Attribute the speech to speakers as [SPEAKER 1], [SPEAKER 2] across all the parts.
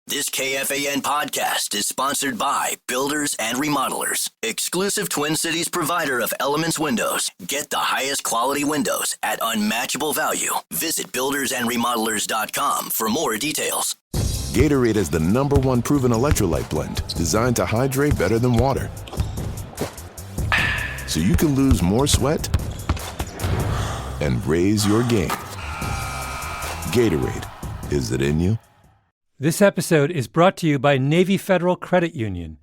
[SPEAKER 1] This KFAN podcast is sponsored by Builders and Remodelers, exclusive Twin Cities provider of Elements Windows. Get the highest quality windows at unmatchable value. Visit buildersandremodelers.com for more details.
[SPEAKER 2] Gatorade is the #1 proven electrolyte blend designed to hydrate better than water. So you can lose more sweat and raise your game. Gatorade, is it in you?
[SPEAKER 3] This episode is brought to you by Navy Federal Credit Union.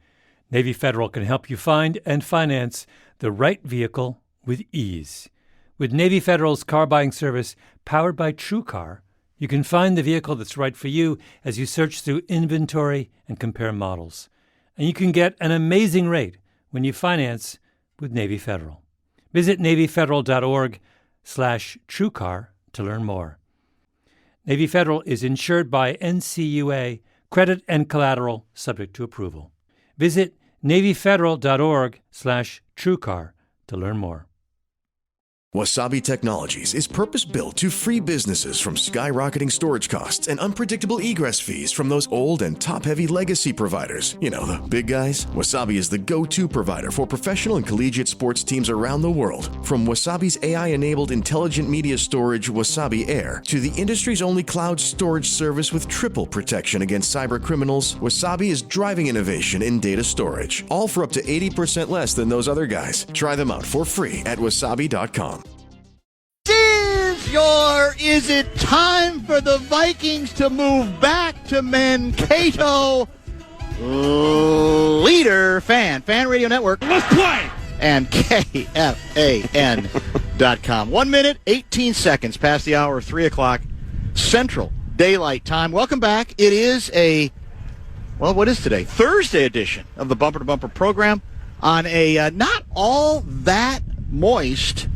[SPEAKER 3] Navy Federal can help you find and finance the right vehicle with ease. With Navy Federal's car buying service powered by TrueCar, you can find the vehicle that's right for you as you search through inventory and compare models. And you can get an amazing rate when you finance with Navy Federal. Visit NavyFederal.org/TrueCar to learn more. Navy Federal is insured by NCUA, credit and collateral subject to approval. Visit NavyFederal.org/TrueCar to learn more.
[SPEAKER 4] Wasabi Technologies is purpose-built to free businesses from skyrocketing storage costs and unpredictable egress fees from those old and top-heavy legacy providers. You know, the big guys. Wasabi is the go-to provider for professional and collegiate sports teams around the world. From Wasabi's AI-enabled intelligent media storage, Wasabi Air, to the industry's only cloud storage service with triple protection against cyber criminals, Wasabi is driving innovation in data storage, all for up to 80% less than those other guys. Try them out for free at wasabi.com.
[SPEAKER 5] Is it time for the Vikings to move back to Mankato? Leader, fan Radio Network.
[SPEAKER 6] Let's play!
[SPEAKER 5] And KFAN.com. 1 minute, 18 seconds past the hour of 3 o'clock Central Daylight Time. Welcome back. It is what is today? Thursday edition of the Bumper to Bumper program on a not all that moist,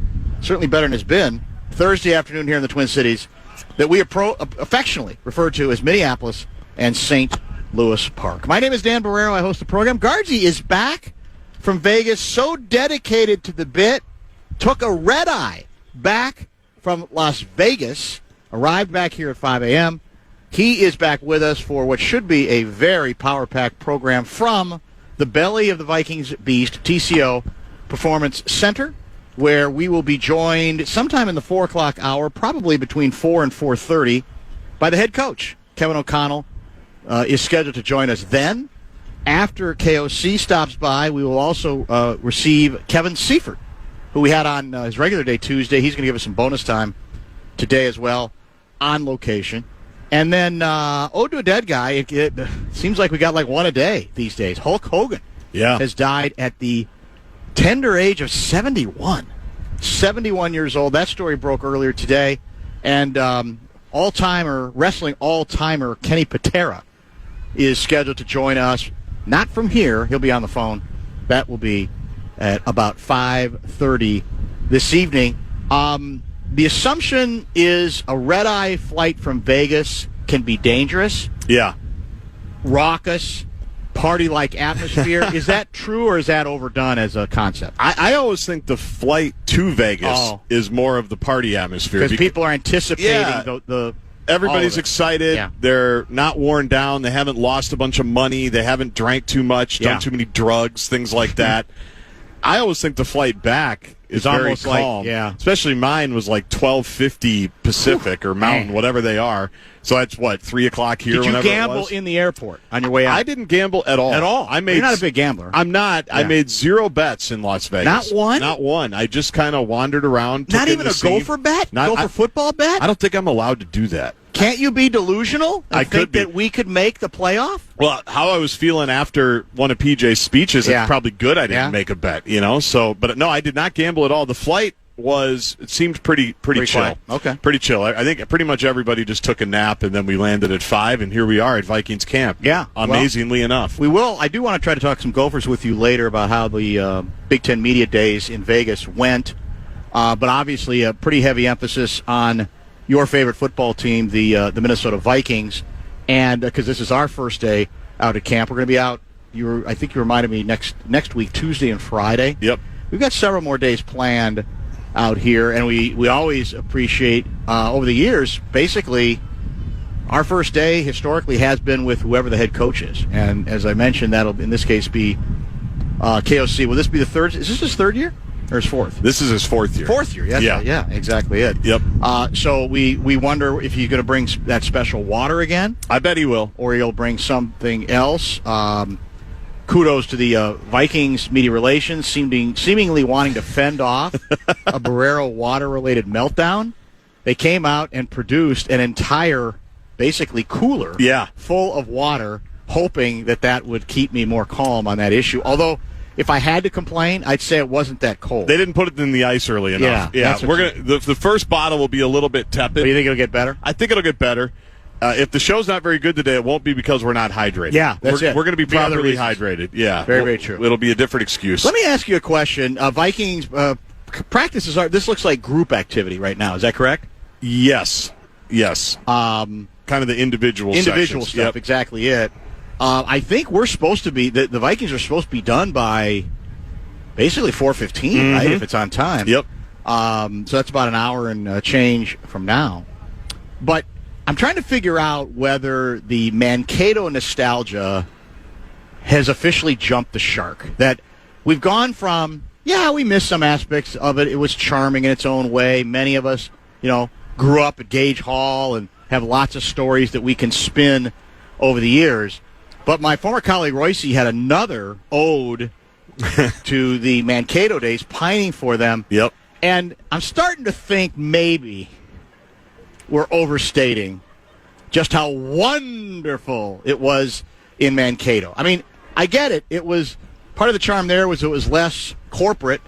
[SPEAKER 5] certainly better than it's been, Thursday afternoon here in the Twin Cities that we affectionately refer to as Minneapolis and St. Louis Park. My name is Dan Barreiro. I host the program. Guardsy is back from Vegas, so dedicated to the bit, took a red-eye back from Las Vegas, arrived back here at 5 a.m. He is back with us for what should be a very power-packed program from the belly of the Vikings beast, TCO Performance Center, where we will be joined sometime in the 4 o'clock hour, probably between 4 and 4:30, by the head coach. Kevin O'Connell is scheduled to join us then. After KOC stops by, we will also receive Kevin Seifert, who we had on his regular day Tuesday. He's going to give us some bonus time today as well on location. And then, to a dead guy, it seems like we got like one a day these days. Hulk Hogan has died at the tender age of 71. 71 years old. That story broke earlier today. And wrestling all-timer Kenny Patera is scheduled to join us. Not from here. He'll be on the phone. That will be at about 5:30 this evening. The assumption is a red-eye flight from Vegas can be dangerous.
[SPEAKER 6] Yeah.
[SPEAKER 5] Raucous. Party-like atmosphere. Is that true or is that overdone as a concept?
[SPEAKER 6] I always think the flight to Vegas is more of the party atmosphere.
[SPEAKER 5] Because people are anticipating
[SPEAKER 6] everybody's excited. Yeah. They're not worn down. They haven't lost a bunch of money. They haven't drank too much, done too many drugs, things like that. I always think the flight back is very calm. Especially mine was like 12:50 Pacific or Mountain, whatever they are. So that's 3 o'clock here.
[SPEAKER 5] Did you gamble in the airport on your way out?
[SPEAKER 6] I didn't gamble at all.
[SPEAKER 5] You're not a big gambler.
[SPEAKER 6] I'm not. Yeah. I made 0 bets in Las Vegas.
[SPEAKER 5] Not one?
[SPEAKER 6] Not one. I just kind of wandered around.
[SPEAKER 5] Not even a gopher bet? Gopher football bet?
[SPEAKER 6] I don't think I'm allowed to do that.
[SPEAKER 5] Can't you be delusional and think that we could make the playoff?
[SPEAKER 6] Well, how I was feeling after one of PJ's speeches, it's probably good I didn't make a bet, So, but no, I did not gamble at all. The flight it seemed pretty chill.
[SPEAKER 5] Quiet. Okay.
[SPEAKER 6] Pretty chill. I think pretty much everybody just took a nap, and then we landed at 5, and here we are at Vikings camp.
[SPEAKER 5] Yeah.
[SPEAKER 6] Amazingly enough.
[SPEAKER 5] I do want to try to talk some Gophers with you later about how the Big Ten Media Days in Vegas went, but obviously a pretty heavy emphasis on your favorite football team, the Minnesota Vikings, and because this is our first day out at camp. We're going to be out, I think you reminded me, next week, Tuesday and Friday.
[SPEAKER 6] Yep.
[SPEAKER 5] We've got several more days planned out here, and we always appreciate, over the years, basically our first day historically has been with whoever the head coach is. And as I mentioned, that'll, in this case, be KOC. Will this be the third? Is this his third year or his fourth?
[SPEAKER 6] This is his fourth year.
[SPEAKER 5] Fourth year, yes. Yeah, exactly it.
[SPEAKER 6] Yep.
[SPEAKER 5] So we wonder if he's going to bring that special water again.
[SPEAKER 6] I bet he will.
[SPEAKER 5] Or he'll bring something else. Kudos to the Vikings media relations, seemingly wanting to fend off a Barreiro water-related meltdown. They came out and produced an entire, basically, cooler full of water, hoping that would keep me more calm on that issue. Although, if I had to complain, I'd say it wasn't that cold.
[SPEAKER 6] They didn't put it in the ice early enough. Yeah. We're gonna. The first bottle will be a little bit tepid.
[SPEAKER 5] Do you think it'll get better?
[SPEAKER 6] I think it'll get better. If the show's not very good today, it won't be because we're not hydrated.
[SPEAKER 5] Yeah, that's it.
[SPEAKER 6] We're going to be properly hydrated. Yeah,
[SPEAKER 5] very true.
[SPEAKER 6] It'll be a different excuse.
[SPEAKER 5] Let me ask you a question. Vikings practices this looks like group activity right now. Is that correct?
[SPEAKER 6] Yes. Kind of the individual
[SPEAKER 5] stuff.
[SPEAKER 6] Yep.
[SPEAKER 5] Exactly it. I think we're supposed to be the Vikings are supposed to be done by basically 4:15, right? If it's on time.
[SPEAKER 6] Yep.
[SPEAKER 5] So that's about an hour and change from now. But I'm trying to figure out whether the Mankato nostalgia has officially jumped the shark. That we've gone from, we missed some aspects of it. It was charming in its own way. Many of us, grew up at Gage Hall and have lots of stories that we can spin over the years. But my former colleague Royce had another ode to the Mankato days, pining for them.
[SPEAKER 6] Yep.
[SPEAKER 5] And I'm starting to think maybe we're overstating just how wonderful it was in Mankato. I mean, I get it. It was part of the charm there was it was less corporate,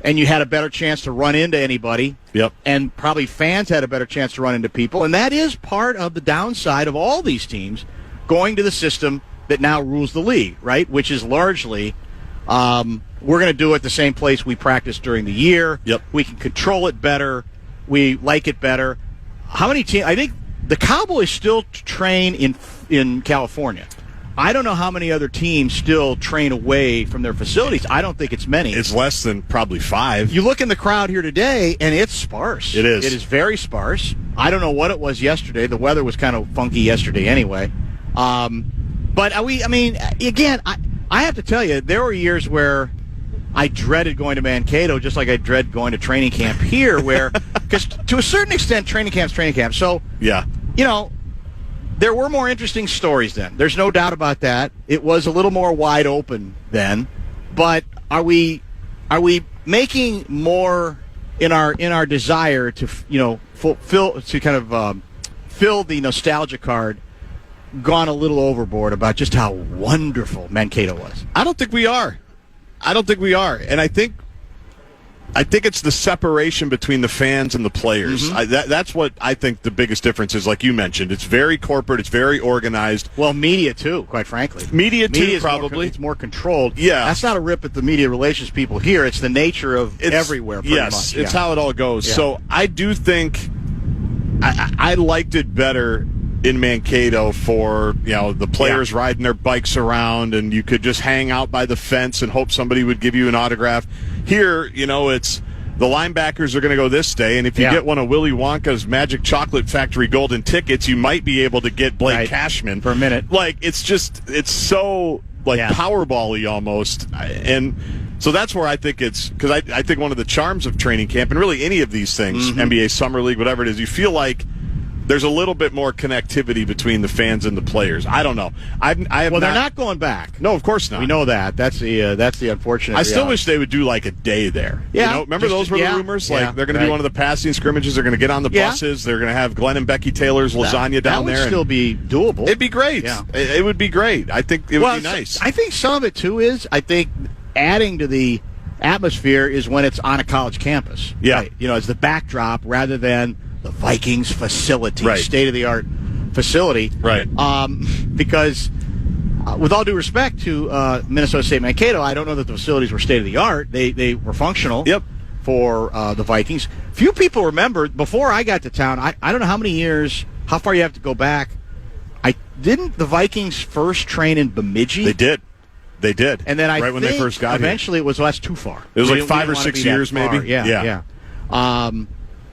[SPEAKER 5] and you had a better chance to run into anybody.
[SPEAKER 6] Yep.
[SPEAKER 5] And probably fans had a better chance to run into people. And that is part of the downside of all these teams going to the system that now rules the league, right? Which is largely we're going to do it the same place we practice during the year.
[SPEAKER 6] Yep.
[SPEAKER 5] We can control it better. We like it better. How many teams? I think the Cowboys still train in California. I don't know how many other teams still train away from their facilities. I don't think it's many.
[SPEAKER 6] It's less than probably 5.
[SPEAKER 5] You look in the crowd here today, and it's sparse.
[SPEAKER 6] It is.
[SPEAKER 5] It is very sparse. I don't know what it was yesterday. The weather was kind of funky yesterday anyway. But again, I have to tell you, there were years where I dreaded going to Mankato, just like I dread going to training camp here, because to a certain extent, training camp's training camp. So, there were more interesting stories then. There's no doubt about that. It was a little more wide open then. But are we making more in our desire to fill the nostalgia card? Gone a little overboard about just how wonderful Mankato was.
[SPEAKER 6] I don't think we are. And I think it's the separation between the fans and the players. That's what I think the biggest difference is. Like you mentioned, it's very corporate. It's very organized.
[SPEAKER 5] Well, media too, quite frankly.
[SPEAKER 6] Media too, probably.
[SPEAKER 5] It's more controlled.
[SPEAKER 6] Yeah,
[SPEAKER 5] that's not a rip at the media relations people here. It's the nature of everywhere. Pretty much.
[SPEAKER 6] It's how it all goes. Yeah. So I do think I liked it better in Mankato for the players riding their bikes around, and you could just hang out by the fence and hope somebody would give you an autograph. Here, it's the linebackers are going to go this day, and if you get one of Willy Wonka's Magic Chocolate Factory golden tickets, you might be able to get Blake Cashman
[SPEAKER 5] for a minute.
[SPEAKER 6] Like it's so Powerball-y almost, and so that's where I think it's because I think one of the charms of training camp and really any of these things, NBA Summer League, whatever it is, you feel like there's a little bit more connectivity between the fans and the players. I don't know. They're
[SPEAKER 5] not going back.
[SPEAKER 6] No, of course not.
[SPEAKER 5] We know that. That's the unfortunate.
[SPEAKER 6] I still wish they would do like a day there.
[SPEAKER 5] Yeah.
[SPEAKER 6] Remember those were the rumors? Like they're going to do one of the passing scrimmages. They're going to get on the buses. They're going to have Glenn and Becky Taylor's lasagna down there.
[SPEAKER 5] That would still be doable.
[SPEAKER 6] It'd be great.
[SPEAKER 5] Yeah.
[SPEAKER 6] It would be great. I think it would be nice.
[SPEAKER 5] I think some of it too is adding to the atmosphere is when it's on a college campus.
[SPEAKER 6] Yeah.
[SPEAKER 5] Right? As the backdrop rather than the Vikings facility, state-of-the-art facility.
[SPEAKER 6] Right.
[SPEAKER 5] Because, with all due respect to Minnesota State Mankato, I don't know that the facilities were state-of-the-art. They were functional for the Vikings. Few people remember, before I got to town, I don't know how many years, how far you have to go back. Didn't the Vikings first train in Bemidji?
[SPEAKER 6] They did.
[SPEAKER 5] And then
[SPEAKER 6] when they first got
[SPEAKER 5] eventually
[SPEAKER 6] here.
[SPEAKER 5] it was too far.
[SPEAKER 6] It was like 5 or 6 years maybe.
[SPEAKER 5] Yeah.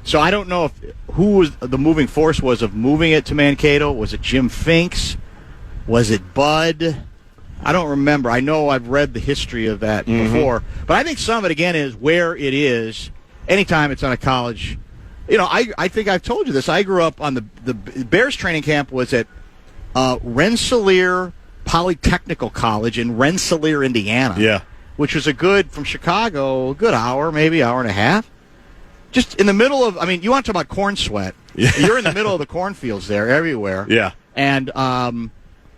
[SPEAKER 5] So I don't know who was the moving force was of moving it to Mankato. Was it Jim Finks? Was it Bud? I don't remember. I know I've read the history of that before. But I think some of it, again, is where it is. Anytime it's on a college. I think I've told you this. I grew up on the Bears training camp was at Rensselaer Polytechnical College in Rensselaer, Indiana.
[SPEAKER 6] Yeah.
[SPEAKER 5] Which was from Chicago, a good hour, maybe hour and a half. Just in the middle of, you want to talk about corn sweat. Yeah. You're in the middle of the cornfields there, everywhere.
[SPEAKER 6] Yeah.
[SPEAKER 5] And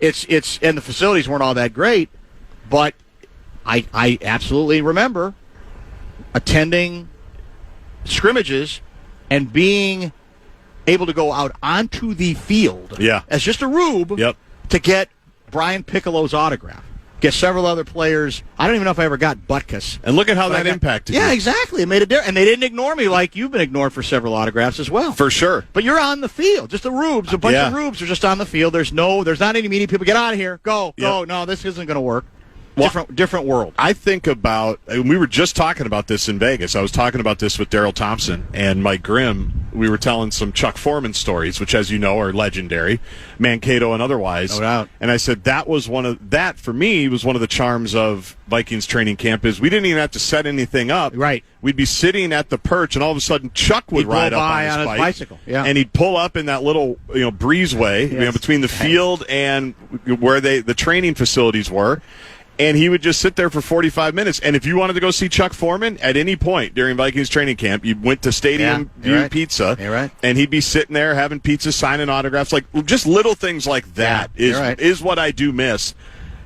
[SPEAKER 5] it's and the facilities weren't all that great, but I absolutely remember attending scrimmages and being able to go out onto the field as just a rube to get Brian Piccolo's autograph. Get several other players. I don't even know if I ever got Butkus.
[SPEAKER 6] And look at how that impacted you.
[SPEAKER 5] Yeah, exactly. It made a difference. And they didn't ignore me like you've been ignored for several autographs as well.
[SPEAKER 6] For sure.
[SPEAKER 5] But you're on the field. Just a rubes. A bunch of rubes are just on the field. There's not any meeting people. Get out of here. Go. No, this isn't going to work. Different world.
[SPEAKER 6] I think about, we were just talking about this in Vegas. I was talking about this with Daryl Thompson and Mike Grimm. We were telling some Chuck Foreman stories, which, as you know, are legendary, Mankato and otherwise.
[SPEAKER 5] No doubt.
[SPEAKER 6] And I said that for me was one of the charms of Vikings training camp is we didn't even have to set anything up.
[SPEAKER 5] Right.
[SPEAKER 6] We'd be sitting at the perch, and all of a sudden Chuck would ride up on his
[SPEAKER 5] bicycle. Yeah.
[SPEAKER 6] And he'd pull up in that little breezeway between the field and where the training facilities were. And he would just sit there for 45 minutes. And if you wanted to go see Chuck Foreman at any point during Vikings training camp, you went to Stadium View Pizza, and he'd be sitting there having pizza, signing autographs. Like just little things like that is what I do miss.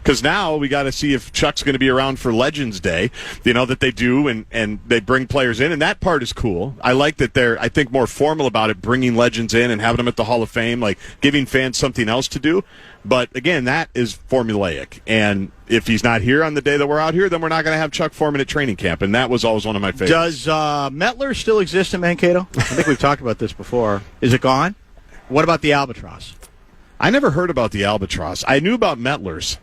[SPEAKER 6] Because now we got to see if Chuck's going to be around for Legends Day, that they do, and they bring players in, and that part is cool. I like that they're, I think, more formal about it, bringing legends in and having them at the Hall of Fame, like giving fans something else to do. But, again, that is formulaic. And if he's not here on the day that we're out here, then we're not going to have Chuck Foreman at training camp, and that was always one of my favorites.
[SPEAKER 5] Does Mettler still exist in Mankato? I think we've talked about this before. Is it gone? What about the Albatross?
[SPEAKER 6] I never heard about the Albatross. I knew about Mettler's.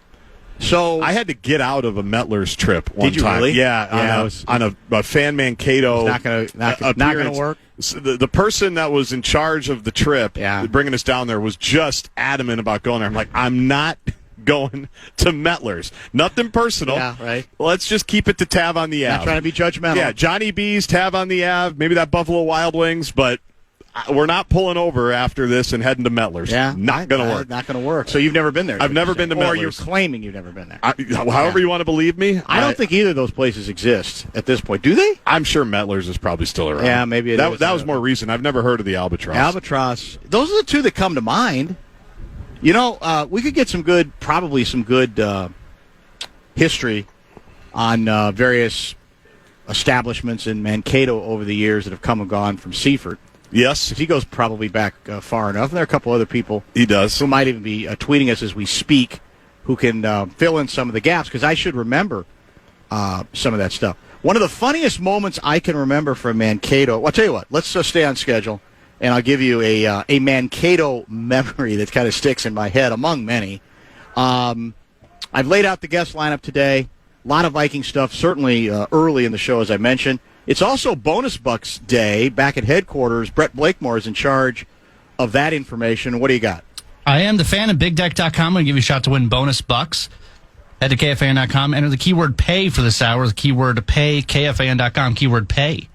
[SPEAKER 6] So I had to get out of a Mettler's trip one time.
[SPEAKER 5] Did you really?
[SPEAKER 6] Yeah, on a Fan Mankato.
[SPEAKER 5] It's not going to work.
[SPEAKER 6] So the person that was in charge of the trip, bringing us down there, was just adamant about going there. I'm like, I'm not going to Mettler's. Nothing personal.
[SPEAKER 5] Yeah, right.
[SPEAKER 6] Let's just keep it to Tav on the Ave.
[SPEAKER 5] Not trying to be judgmental.
[SPEAKER 6] Yeah, Johnny B's, Tav on the Ave, maybe that Buffalo Wild Wings, but we're not pulling over after this and heading to Mettler's.
[SPEAKER 5] Yeah,
[SPEAKER 6] not going to work.
[SPEAKER 5] Not going to work. So you've never been there?
[SPEAKER 6] I've never been to Mettler's.
[SPEAKER 5] Or you're claiming you've never been there.
[SPEAKER 6] However you want to believe me.
[SPEAKER 5] I don't think either of those places exist at this point. Do they?
[SPEAKER 6] I'm sure Mettler's is probably still around.
[SPEAKER 5] Yeah, maybe it is.
[SPEAKER 6] That was more recent. I've never heard of the Albatross.
[SPEAKER 5] Albatross. Those are the two that come to mind. We could get some good history on various establishments in Mankato over the years that have come and gone from Seifert.
[SPEAKER 6] Yes.
[SPEAKER 5] He goes probably back far enough. And there are a couple other people
[SPEAKER 6] he does
[SPEAKER 5] who might even be tweeting us as we speak who can fill in some of the gaps, because I should remember some of that stuff. One of the funniest moments I can remember from Mankato, well, I'll tell you what, let's stay on schedule, and I'll give you a Mankato memory that kind of sticks in my head, among many. I've laid out the guest lineup today. A lot of Viking stuff, certainly early in the show, as I mentioned. It's also Bonus Bucks Day back at headquarters. Brett Blakemore is in charge of that information. What do you got?
[SPEAKER 7] I am the fan of BigDeck.com. I'm going to give you a shot to win bonus bucks. Head to KFAN.com. Enter the keyword pay for this hour. The keyword pay, KFAN.com, keyword pay.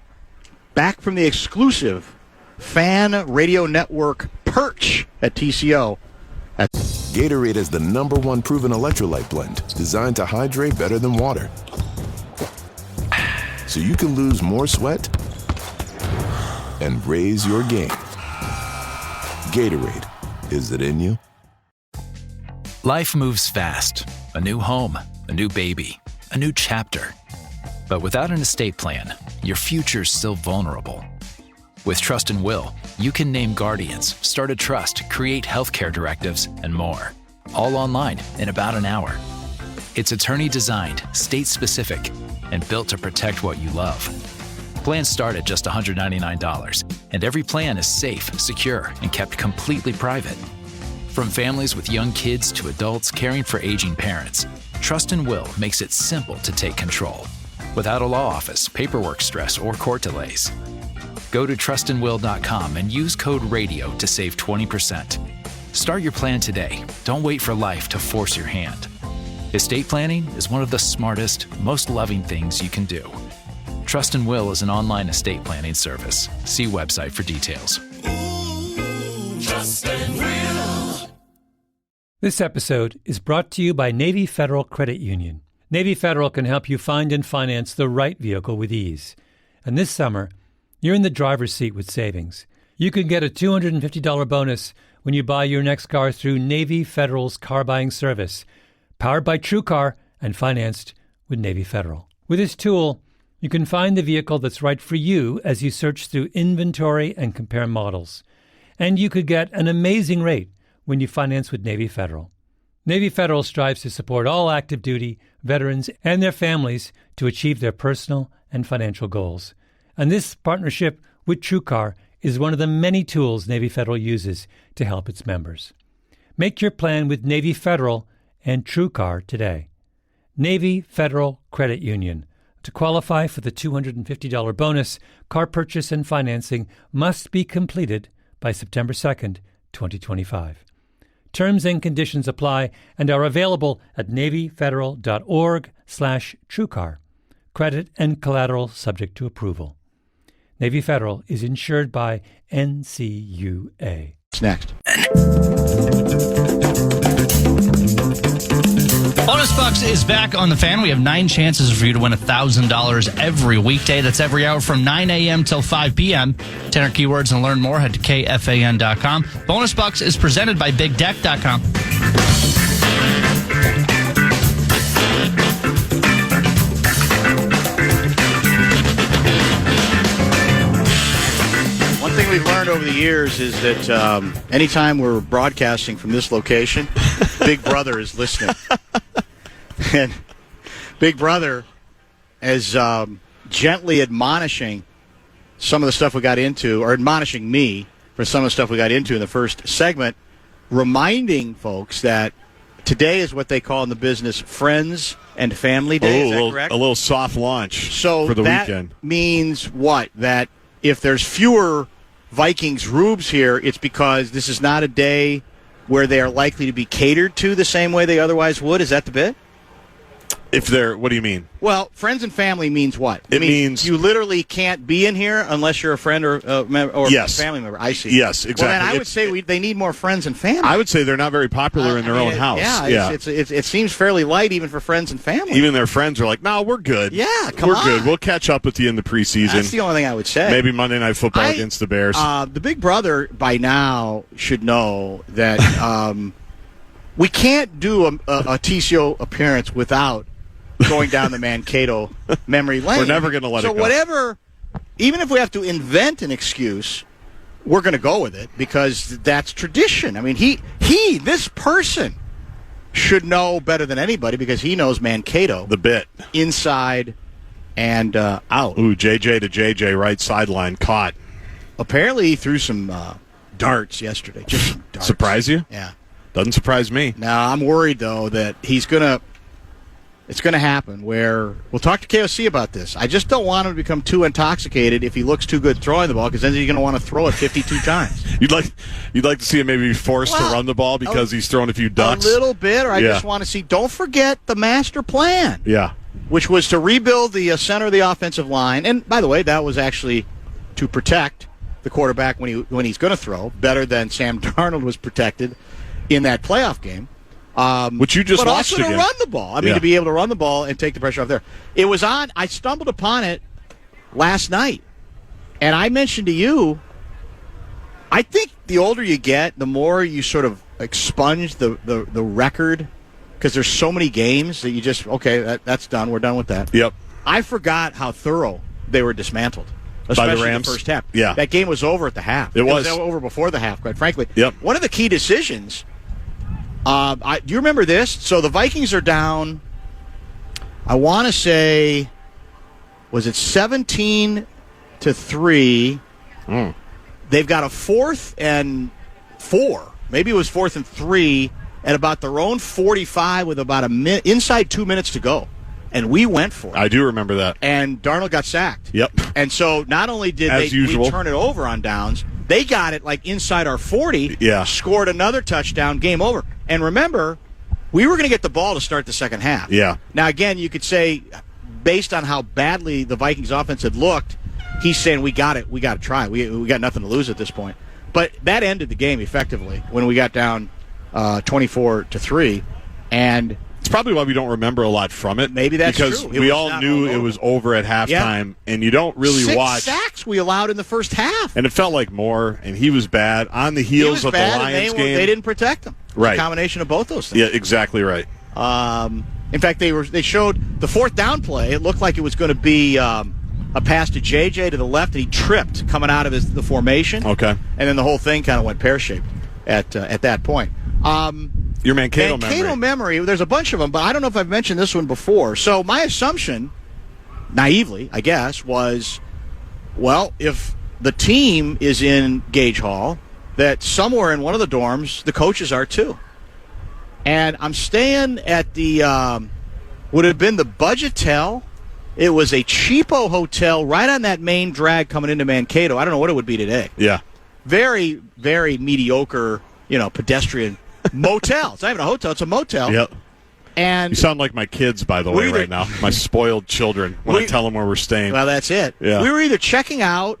[SPEAKER 5] Back from the exclusive Fan Radio Network perch at TCO.
[SPEAKER 2] Gatorade is the #1 proven electrolyte blend designed to hydrate better than water. So you can lose more sweat and raise your game. Gatorade, is it in you?
[SPEAKER 8] Life moves fast. A new home, a new baby, a new chapter. But without an estate plan, your future's still vulnerable. With Trust and Will, you can name guardians, start a trust, create healthcare directives, and more. All online in about an hour. It's attorney-designed, state-specific, and built to protect what you love. Plans start at just $199, and every plan is safe, secure, and kept completely private. From families with young kids to adults caring for aging parents, Trust and Will makes it simple to take control, without a law office, paperwork stress, or court delays. Go to trustandwill.com and use code RADIO to save 20%. Start your plan today. Don't wait for life to force your hand. Estate planning is one of the smartest, most loving things you can do. Trust and Will is an online estate planning service. See website for details.
[SPEAKER 9] Trust and Will.
[SPEAKER 3] This episode is brought to you by Navy Federal Credit Union. Navy Federal can help you find and finance the right vehicle with ease. And this summer, you're in the driver's seat with savings. You can get a $250 bonus when you buy your next car through Navy Federal's car buying service, powered by TrueCar and financed with Navy Federal. With this tool, you can find the vehicle that's right for you as you search through inventory and compare models. And you could get an amazing rate when you finance with Navy Federal. Navy Federal strives to support all active duty, veterans, and their families to achieve their personal and financial goals. And this partnership with TrueCar is one of the many tools Navy Federal uses to help its members. Make your plan with Navy Federal and TrueCar today. Navy Federal Credit Union. To qualify for the $250 bonus, car purchase and financing must be completed by September 2nd, 2025. Terms and conditions apply and are available at NavyFederal.org/TrueCar. Credit and collateral subject to approval. Navy Federal is insured by NCUA.
[SPEAKER 5] What's next?
[SPEAKER 7] Bonus Bucks is back on the Fan. We have 9 chances for you to win $1,000 every weekday. That's every hour from 9 a.m. till 5 p.m. 10 keywords and learn more. Head to KFAN.com. Bonus Bucks is presented by BigDeck.com.
[SPEAKER 5] One thing we've learned over the years is that anytime we're broadcasting from this location, Big Brother is listening. And Big Brother is gently admonishing some of the stuff we got into, or admonishing me for some of the stuff we got into in the first segment, reminding folks that today is what they call in the business Friends and Family Day. Is that correct?
[SPEAKER 6] A little soft launch
[SPEAKER 5] So
[SPEAKER 6] for the
[SPEAKER 5] that
[SPEAKER 6] weekend.
[SPEAKER 5] means what? That if there's fewer Vikings rubes here, it's because this is not a day where they are likely to be catered to the same way they otherwise would. Is that the bit?
[SPEAKER 6] If they're, what do you mean?
[SPEAKER 5] Well, friends and family means what?
[SPEAKER 6] It means
[SPEAKER 5] you literally can't be in here unless you're a friend or
[SPEAKER 6] yes.
[SPEAKER 5] family member. I see.
[SPEAKER 6] Yes, exactly.
[SPEAKER 5] Well, then I would say they need more friends and family.
[SPEAKER 6] I would say they're not very popular in their own house.
[SPEAKER 5] Yeah. It seems fairly light even for friends and family.
[SPEAKER 6] Even their friends are like, no, we're good.
[SPEAKER 5] Yeah,
[SPEAKER 6] we're good. We'll catch up with you in the preseason.
[SPEAKER 5] That's the only thing I would say.
[SPEAKER 6] Maybe Monday Night Football against the Bears.
[SPEAKER 5] The Big Brother by now should know that we can't do a TCO appearance without going down the Mankato memory lane.
[SPEAKER 6] We're never going to let it go.
[SPEAKER 5] So whatever, even if we have to invent an excuse, we're going to go with it because that's tradition. I mean, this person should know better than anybody because he knows Mankato.
[SPEAKER 6] The bit.
[SPEAKER 5] Inside and out.
[SPEAKER 6] Ooh, JJ to JJ, right sideline, caught.
[SPEAKER 5] Apparently he threw some darts yesterday. Just some darts.
[SPEAKER 6] Surprise you?
[SPEAKER 5] Yeah.
[SPEAKER 6] Doesn't surprise me.
[SPEAKER 5] Now, I'm worried, though, that it's going to happen where we'll talk to KOC about this. I just don't want him to become too intoxicated if he looks too good throwing the ball because then he's going to want to throw it 52 times.
[SPEAKER 6] You'd like to see him maybe be forced to run the ball because he's thrown a few ducks?
[SPEAKER 5] A little bit, or I just want to see. Don't forget the master plan.
[SPEAKER 6] Yeah.
[SPEAKER 5] Which was to rebuild the center of the offensive line. And, by the way, that was actually to protect the quarterback when he's going to throw better than Sam Darnold was protected in that playoff game.
[SPEAKER 6] Which you just watched
[SPEAKER 5] again. But also to run the ball. I mean, to be able to run the ball and take the pressure off there. It was on. I stumbled upon it last night. And I mentioned to you, I think the older you get, the more you sort of expunge the record because there's so many games that you just, that's done. We're done with that.
[SPEAKER 6] Yep.
[SPEAKER 5] I forgot how thorough they were dismantled. Especially
[SPEAKER 6] by the Rams.
[SPEAKER 5] The first half.
[SPEAKER 6] Yeah.
[SPEAKER 5] That game was over at the half.
[SPEAKER 6] It was
[SPEAKER 5] over before the half, quite frankly.
[SPEAKER 6] Yep.
[SPEAKER 5] One of the key decisions, do you remember this? So the Vikings are down, I want to say, was it 17-3? They've got a 4th and 4. Maybe it was 4th and 3 at about their own 45 with about inside 2 minutes to go. and we went for it.
[SPEAKER 6] I do remember that.
[SPEAKER 5] And Darnold got sacked.
[SPEAKER 6] Yep.
[SPEAKER 5] And so not only did we turn it over on downs, they got it like inside our 40, scored another touchdown, game over. And remember, we were going to get the ball to start the second half.
[SPEAKER 6] Yeah.
[SPEAKER 5] Now, again, you could say, based on how badly the Vikings offense had looked, he's saying we got it. We got to try. We got nothing to lose at this point. But that ended the game effectively when we got down 24-3, and
[SPEAKER 6] it's probably why we don't remember a lot from it.
[SPEAKER 5] Maybe that's
[SPEAKER 6] because
[SPEAKER 5] true.
[SPEAKER 6] We all knew it was over at halftime, and you don't really watch.
[SPEAKER 5] 6 sacks we allowed in the first half,
[SPEAKER 6] and it felt like more. And he was bad on the heels of the Lions game.
[SPEAKER 5] They didn't protect him.
[SPEAKER 6] Right,
[SPEAKER 5] a combination of both those things.
[SPEAKER 6] Yeah, exactly right.
[SPEAKER 5] In fact, they showed the fourth down play. It looked like it was going to be a pass to JJ to the left, and he tripped coming out of the formation.
[SPEAKER 6] Okay, and
[SPEAKER 5] then the whole thing kind of went pear-shaped at that point.
[SPEAKER 6] Your Mankato
[SPEAKER 5] memory, there's a bunch of them, but I don't know if I've mentioned this one before. So my assumption, naively, I guess, was, well, if the team is in Gage Hall, that somewhere in one of the dorms, the coaches are too. And I'm staying at the, would have been the Budgetel. It was a cheapo hotel right on that main drag coming into Mankato. I don't know what it would be today.
[SPEAKER 6] Yeah.
[SPEAKER 5] Very, very mediocre, pedestrian motel. It's not even a hotel, it's a motel.
[SPEAKER 6] Yep.
[SPEAKER 5] And
[SPEAKER 6] you sound like my kids, by the way, right now. My spoiled children when I tell them where we're staying.
[SPEAKER 5] Well, that's it.
[SPEAKER 6] Yeah.
[SPEAKER 5] We were either checking out,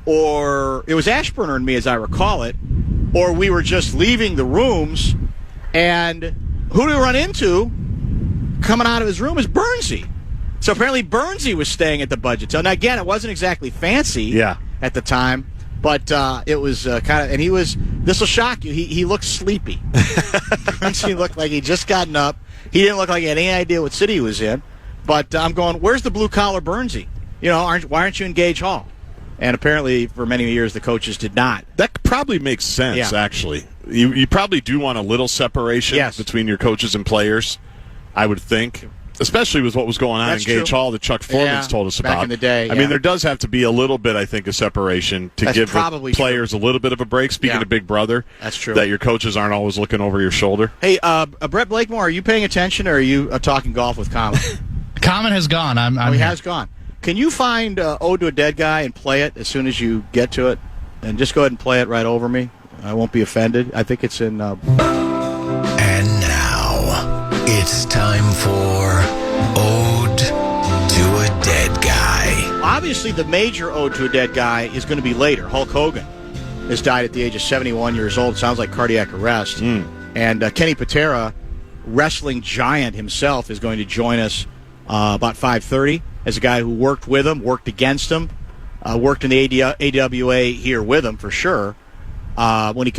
[SPEAKER 5] or it was Ashburner and me, as I recall it, or we were just leaving the rooms, and who do we run into coming out of his room is Bernsey. So apparently Bernsey was staying at the Budgetel. Now, again, it wasn't exactly fancy at the time, but it was kind of, and he was, this will shock you, he looked sleepy. He looked like he'd just gotten up. He didn't look like he had any idea what city he was in. But I'm going, where's the blue-collar Bernsey? Why aren't you in Gage Hall? And apparently, for many years, the coaches did not.
[SPEAKER 6] That probably makes sense, actually. You probably do want a little separation between your coaches and players, I would think. Especially with what was going on in Gage Hall that Chuck Foreman's told us about.
[SPEAKER 5] Back in the day.
[SPEAKER 6] I mean, there does have to be a little bit, I think, of separation to give the players a little bit of a break. Speaking of Big Brother,
[SPEAKER 5] that's true.
[SPEAKER 6] That your coaches aren't always looking over your shoulder.
[SPEAKER 5] Hey, Brett Blakemore, are you paying attention, or are you talking golf with Common?
[SPEAKER 7] Common has gone.
[SPEAKER 5] He has gone. Can you find Ode to a Dead Guy and play it as soon as you get to it? And just go ahead and play it right over me. I won't be offended. I think it's in...
[SPEAKER 9] And now, it's time for Ode to a Dead Guy.
[SPEAKER 5] Obviously, the major Ode to a Dead Guy is going to be later. Hulk Hogan has died at the age of 71 years old. Sounds like cardiac arrest. And Kenny Patera, wrestling giant himself, is going to join us about 5:30 as a guy who worked with him, worked against him, worked in the AWA here with him for sure. When he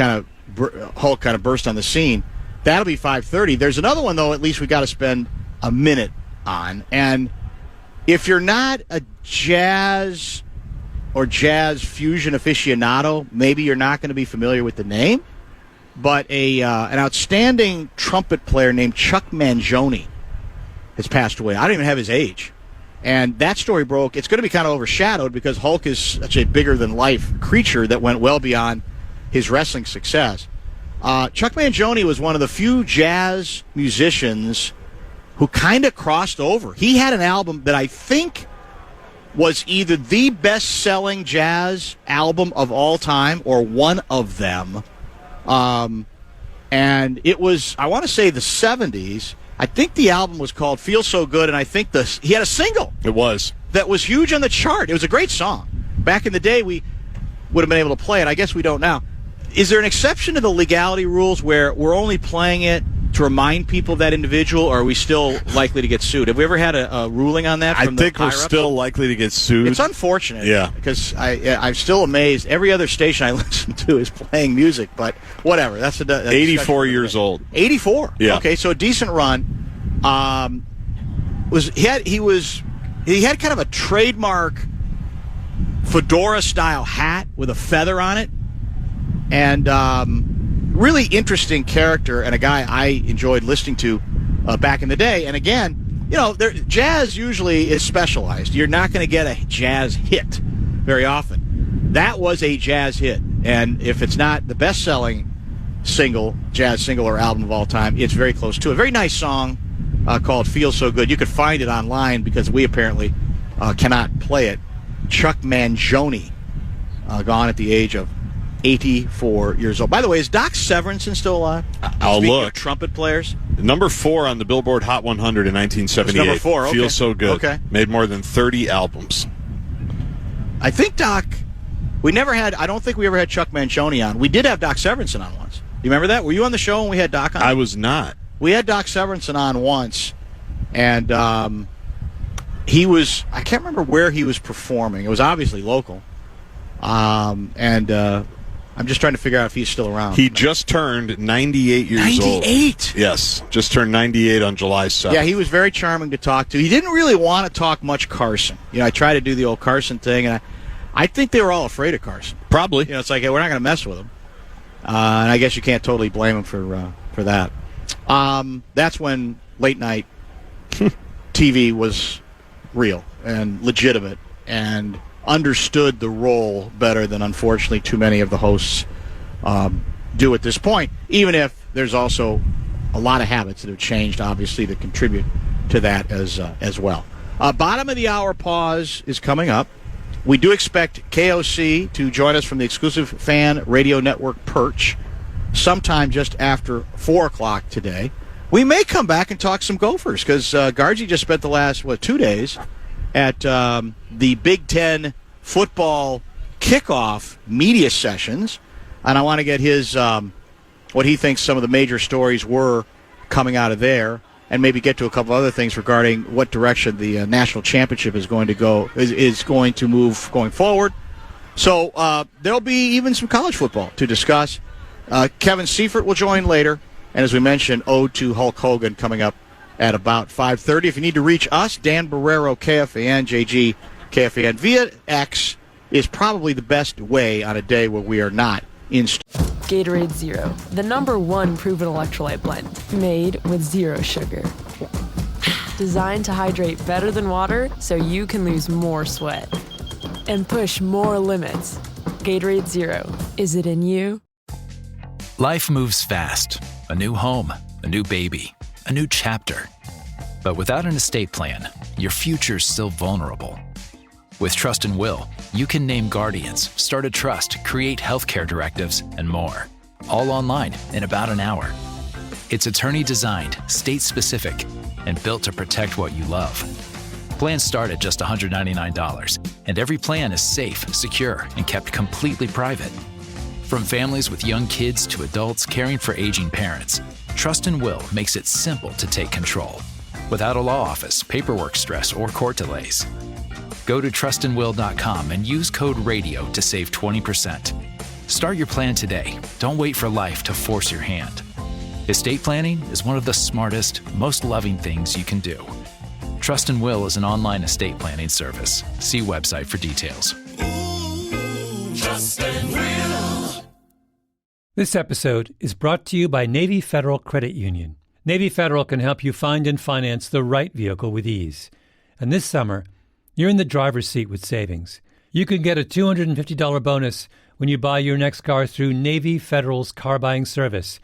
[SPEAKER 5] Hulk kind of burst on the scene. That'll be 5:30. There's another one, though, at least we got to spend a minute on. And if you're not a jazz or jazz fusion aficionado, maybe you're not going to be familiar with the name. But an outstanding trumpet player named Chuck Mangione has passed away. I don't even have his age. And that story broke. It's going to be kind of overshadowed because Hulk is such a bigger-than-life creature that went well beyond his wrestling success. Chuck Mangione was one of the few jazz musicians who kind of crossed over. He had an album that I think was either the best-selling jazz album of all time or one of them. And it was, I want to say, the 70s. I think the album was called Feel So Good, and I think he had a single.
[SPEAKER 6] It was.
[SPEAKER 5] That was huge on the chart. It was a great song. Back in the day, we would have been able to play it. I guess we don't now. Is there an exception to the legality rules where we're only playing it to remind people of that individual, or are we still likely to get sued? Have we ever had a ruling on that from
[SPEAKER 6] I think we're still likely to get sued.
[SPEAKER 5] It's unfortunate.
[SPEAKER 6] Yeah.
[SPEAKER 5] Because I'm still amazed. Every other station I listen to is playing music, but whatever. That's
[SPEAKER 6] 84 years old.
[SPEAKER 5] 84?
[SPEAKER 6] Yeah.
[SPEAKER 5] Okay, so a decent run. He had kind of a trademark fedora-style hat with a feather on it. And really interesting character and a guy I enjoyed listening to back in the day. And again, jazz usually is specialized. You're not going to get a jazz hit very often. That was a jazz hit. And if it's not the best-selling jazz single or album of all time, it's very close to it. Very nice song. called Feel So Good. You could find it online because we apparently cannot play it. Chuck Mangione, gone at the age of 84 years old. By the way, is Doc Severinsen still alive?
[SPEAKER 6] I'll
[SPEAKER 5] Speaking
[SPEAKER 6] look.
[SPEAKER 5] of trumpet players.
[SPEAKER 6] Number 4 on the Billboard Hot 100 in 1978.
[SPEAKER 5] Number 4, okay.
[SPEAKER 6] Feels So Good.
[SPEAKER 5] Okay.
[SPEAKER 6] Made more than 30 albums.
[SPEAKER 5] I think Doc, I don't think we ever had Chuck Mangione on. We did have Doc Severinsen on once. You remember that? Were you on the show when we had Doc on?
[SPEAKER 6] I was not.
[SPEAKER 5] We had Doc Severinsen on once, and he was, I can't remember where he was performing. It was obviously local. I'm just trying to figure out if he's still around.
[SPEAKER 6] He just turned 98 years old.
[SPEAKER 5] 98?
[SPEAKER 6] Yes, just turned 98 on July 7th.
[SPEAKER 5] Yeah, he was very charming to talk to. He didn't really want to talk much Carson. I tried to do the old Carson thing, and I think they were all afraid of Carson.
[SPEAKER 6] Probably.
[SPEAKER 5] It's like, hey, we're not going to mess with him. And I guess you can't totally blame him for that. That's when late night TV was real and legitimate and understood the role better than, unfortunately, too many of the hosts do at this point, even if there's also a lot of habits that have changed, obviously, that contribute to that as well. Bottom of the hour pause is coming up. We do expect KOC to join us from the exclusive fan radio network Perch sometime just after 4 o'clock today. We may come back and talk some Gophers because Gargi just spent the last, 2 days at the Big Ten football kickoff media sessions, and I want to get his what he thinks some of the major stories were coming out of there, and maybe get to a couple other things regarding what direction the national championship is going to go is going to move going forward. So there'll be even some college football to discuss. Kevin Seifert will join later, and as we mentioned, Ode to Hulk Hogan coming up at about 5:30. If you need to reach us, Dan Barreiro, KFAN, JG, KFAN, via X is probably the best way on a day where we are not in.
[SPEAKER 10] Gatorade Zero, the #1 proven electrolyte blend, made with zero sugar. Designed to hydrate better than water so you can lose more sweat and push more limits. Gatorade Zero, is it in you?
[SPEAKER 8] Life moves fast. A new home, a new baby, a new chapter. But without an estate plan, your future's still vulnerable. With Trust and Will, you can name guardians, start a trust, create healthcare directives, and more. All online in about an hour. It's attorney-designed, state-specific, and built to protect what you love. Plans start at just $199, and every plan is safe, secure, and kept completely private. From families with young kids to adults caring for aging parents, Trust and Will makes it simple to take control, without a law office, paperwork stress, or court delays. Go to trustandwill.com and use code RADIO to save 20%. Start your plan today. Don't wait for life to force your hand. Estate planning is one of the smartest, most loving things you can do. Trust and Will is an online estate planning service. See website for details.
[SPEAKER 9] Trust and Will.
[SPEAKER 3] This episode is brought to you by Navy Federal Credit Union. Navy Federal can help you find and finance the right vehicle with ease. And this summer, you're in the driver's seat with savings. You can get a $250 bonus when you buy your next car through Navy Federal's car buying service,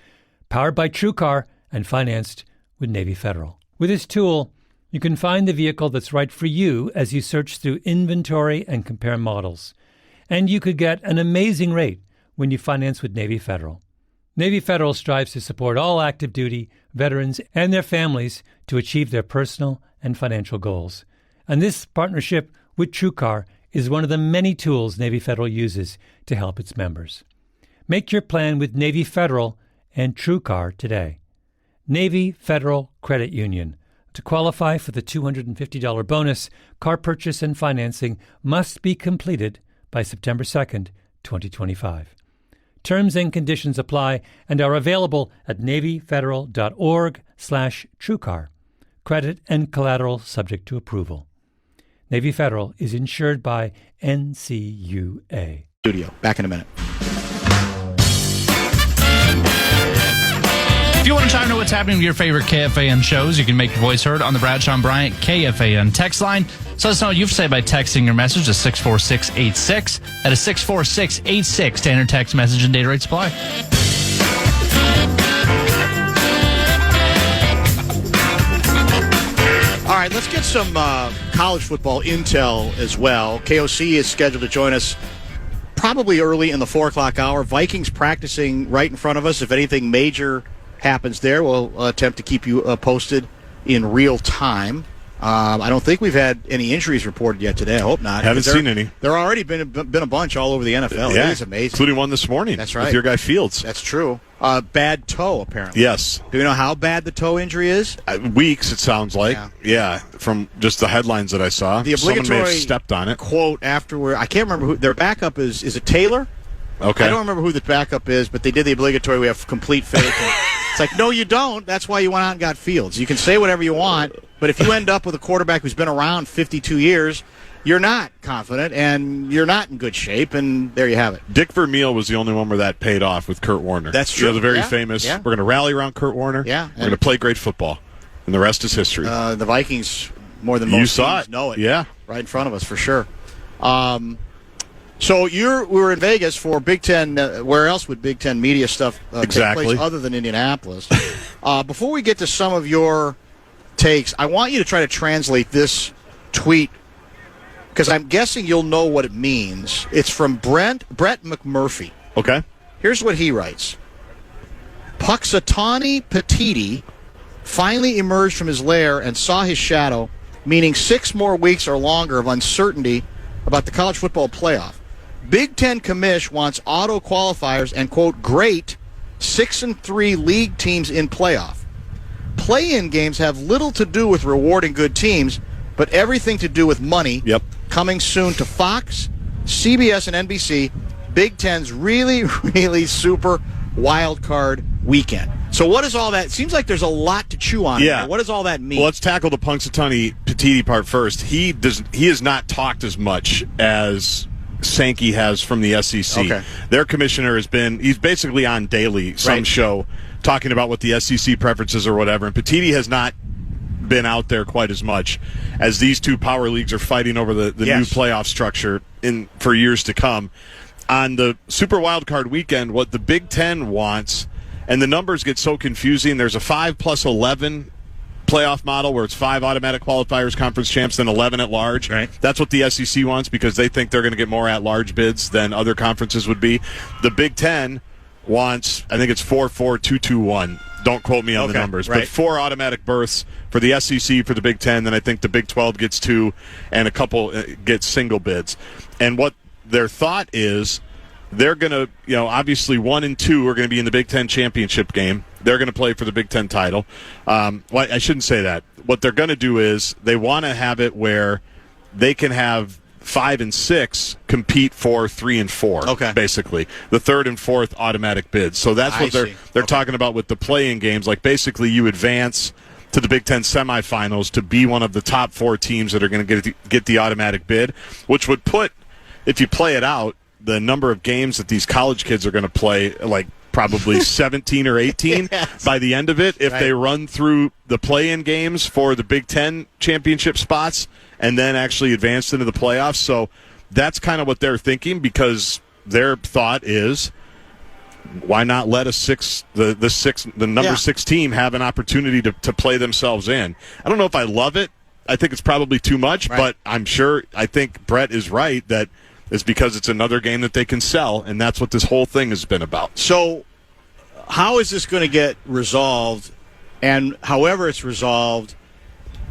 [SPEAKER 3] powered by TrueCar and financed with Navy Federal. With this tool, you can find the vehicle that's right for you as you search through inventory and compare models. And you could get an amazing rate when you finance with Navy Federal. Navy Federal strives to support all active duty, veterans, and their families to achieve their personal and financial goals. And this partnership with TrueCar is one of the many tools Navy Federal uses to help its members. Make your plan with Navy Federal and TrueCar today. Navy Federal Credit Union. To qualify for the $250 bonus, car purchase and financing must be completed by September 2nd, 2025. Terms and conditions apply and are available at NavyFederal.org/TrueCar. Credit and collateral subject to approval. Navy Federal is insured by NCUA.
[SPEAKER 5] Studio. Back in a minute.
[SPEAKER 7] If you want to chime in what's happening with your favorite KFAN shows, you can make your voice heard on the Bradshaw and Bryant KFAN text line. So let us know what you have to say by texting your message to 64686. That is 64686 to enter text message and data rate supply.
[SPEAKER 5] right, let's get some college football intel as well. KOC is scheduled to join us probably early in the 4 o'clock hour. Vikings practicing right in front of us. If anything major happens there, we'll attempt to keep you posted in real time. I don't think we've had any injuries reported yet today. I hope not.
[SPEAKER 6] Haven't seen any.
[SPEAKER 5] There are already been a bunch all over the NFL.
[SPEAKER 6] Yeah,
[SPEAKER 5] it is amazing.
[SPEAKER 6] Including one this morning.
[SPEAKER 5] That's right.
[SPEAKER 6] With your guy Fields.
[SPEAKER 5] That's true. Bad toe, apparently.
[SPEAKER 6] Yes.
[SPEAKER 5] Do you know how bad the toe injury is?
[SPEAKER 6] Weeks, it sounds like. Yeah, from just the headlines that I saw.
[SPEAKER 5] The obligatory
[SPEAKER 6] Someone may have stepped on it.
[SPEAKER 5] Quote afterward. I can't remember who their backup is. Is it Taylor?
[SPEAKER 6] Okay.
[SPEAKER 5] I don't remember who the backup is, but they did the obligatory. We have complete faith. It's like, no, you don't. That's why you went out and got Fields. You can say whatever you want, but if you end up with a quarterback who's been around 52 years, you're not confident, and you're not in good shape, and there you have it.
[SPEAKER 6] Dick Vermeil was the only one where that paid off with Kurt Warner.
[SPEAKER 5] That's true.
[SPEAKER 6] He was a very famous, we're going to rally around Kurt Warner.
[SPEAKER 5] Yeah.
[SPEAKER 6] We're going to play great football, and the rest is history.
[SPEAKER 5] The Vikings, more than most teams, know it.
[SPEAKER 6] Yeah.
[SPEAKER 5] Right in front of us, for sure. So we were in Vegas for Big Ten. Where else would Big Ten media stuff take place other than Indianapolis? Before we get to some of your takes, I want you to try to translate this tweet because I'm guessing you'll know what it means. It's from Brett McMurphy.
[SPEAKER 6] Okay.
[SPEAKER 5] Here's what he writes. Puxatawny Petiti finally emerged from his lair and saw his shadow, meaning 6 more weeks or longer of uncertainty about the college football playoff. Big Ten commish wants auto qualifiers and, quote, great 6-3 league teams in playoff. Play-in games have little to do with rewarding good teams, but everything to do with money.
[SPEAKER 6] Yep.
[SPEAKER 5] Coming soon to Fox, CBS, and NBC, Big Ten's really, really super wild card weekend. So what is all that? It seems like there's a lot to chew on.
[SPEAKER 6] Yeah.
[SPEAKER 5] Here. What does all that mean?
[SPEAKER 6] Well, let's tackle the Punxsutawney Petiti part first. He has not talked as much as Sankey has from the SEC.
[SPEAKER 5] Okay.
[SPEAKER 6] Their commissioner he's basically on daily, some show, talking about what the SEC preferences or whatever, and Petiti has not been out there quite as much as these two power leagues are fighting over the new playoff structure for years to come. On the Super Wildcard weekend, what the Big Ten wants, and the numbers get so confusing, there's a 5+11 playoff model where it's 5 automatic qualifiers, conference champs, then 11 at large.
[SPEAKER 5] Right.
[SPEAKER 6] That's what the SEC wants because they think they're going to get more at large bids than other conferences would be. The Big Ten wants, I think it's 4-4-2-2-1. Don't quote me on the numbers, but 4 automatic berths for the SEC, for the Big Ten. Then I think the Big 12 gets 2, and a couple get single bids. And what their thought is, they're going to, obviously 1 and 2 are going to be in the Big Ten championship game. They're going to play for the Big Ten title. Well, I shouldn't say that. What they're going to do is they want to have it where they can have 5 and 6 compete for 3 and 4.
[SPEAKER 5] Okay.
[SPEAKER 6] Basically, the 3rd and 4th automatic bids. So that's what they're talking about with the play-in games. Like basically, you advance to the Big Ten semifinals to be one of the top 4 teams that are going to get the automatic bid, which would put, if you play it out, the number of games that these college kids are going to play, like probably 17 or 18 by the end of it, if they run through the play-in games for the Big Ten championship spots and then actually advance into the playoffs. So that's kind of what they're thinking, because their thought is, why not let the number 6 team have an opportunity to play themselves in? I don't know if I love it. I think it's probably too much, but I think Brett is right that it's because it's another game that they can sell, and that's what this whole thing has been about.
[SPEAKER 5] So how is this going to get resolved? And however it's resolved,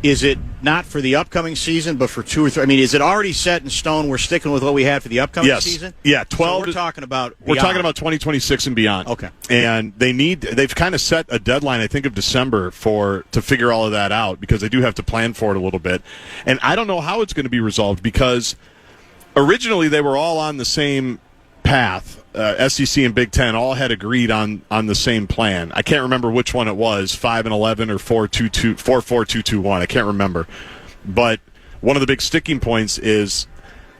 [SPEAKER 5] is it not for the upcoming season, but for 2 or 3? I mean, is it already set in stone? We're sticking with what we had for the upcoming season?
[SPEAKER 6] Yeah, 12.
[SPEAKER 5] So we're talking about
[SPEAKER 6] 2026 and beyond.
[SPEAKER 5] Okay.
[SPEAKER 6] And they've kind of set a deadline, I think, of December to figure all of that out, because they do have to plan for it a little bit. And I don't know how it's going to be resolved, because originally they were all on the same path. SEC and Big Ten all had agreed on the same plan. I can't remember which one it was, 5 and 11 or 4-4-2-2-1. I can't remember. But one of the big sticking points is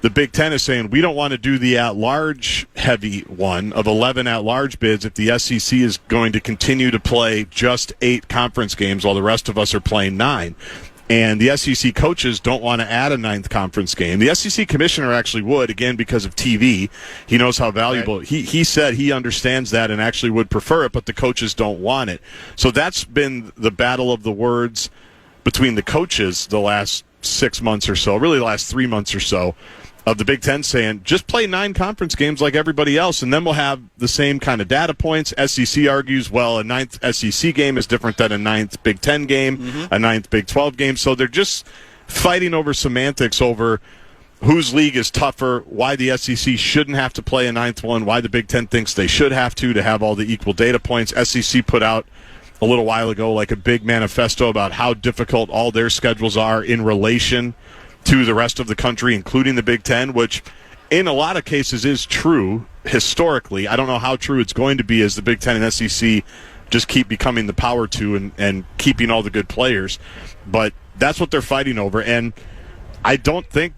[SPEAKER 6] the Big Ten is saying, we don't want to do the at-large heavy one of 11 at-large bids if the SEC is going to continue to play just 8 conference games while the rest of us are playing 9. And the SEC coaches don't want to add a 9th conference game. The SEC commissioner actually would, again, because of TV. He knows how valuable. Right. He said he understands that and actually would prefer it, but the coaches don't want it. So that's been the battle of the words between the coaches the last 6 months or so, really the last 3 months or so, of the Big Ten saying, just play 9 conference games like everybody else, and then we'll have the same kind of data points. SEC argues, well, a 9th SEC game is different than a 9th Big Ten game, a 9th Big 12 game. So they're just fighting over semantics over whose league is tougher, why the SEC shouldn't have to play a 9th one, why the Big Ten thinks they should have to have all the equal data points. SEC put out a little while ago like a big manifesto about how difficult all their schedules are in relation to the rest of the country, including the Big Ten, which in a lot of cases is true historically. I don't know how true it's going to be as the Big Ten and SEC just keep becoming the power two and keeping all the good players. But that's what they're fighting over. And I think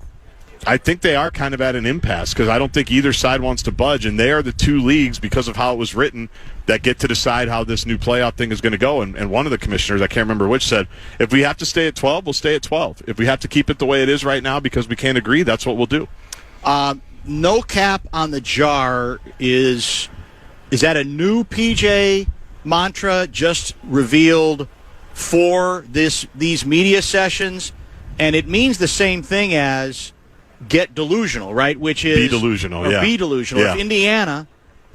[SPEAKER 6] they are kind of at an impasse because I don't think either side wants to budge. And they are the two leagues, because of how it was written, that get to decide how this new playoff thing is going to go. And one of the commissioners, I can't remember which, said, if we have to stay at 12, we'll stay at 12. If we have to keep it the way it is right now because we can't agree, that's what we'll do.
[SPEAKER 5] No cap on the jar is that a new PJ mantra just revealed for these media sessions? And it means the same thing as get delusional, right? Which is
[SPEAKER 6] be delusional, yeah.
[SPEAKER 5] Be delusional.
[SPEAKER 6] Yeah.
[SPEAKER 5] If Indiana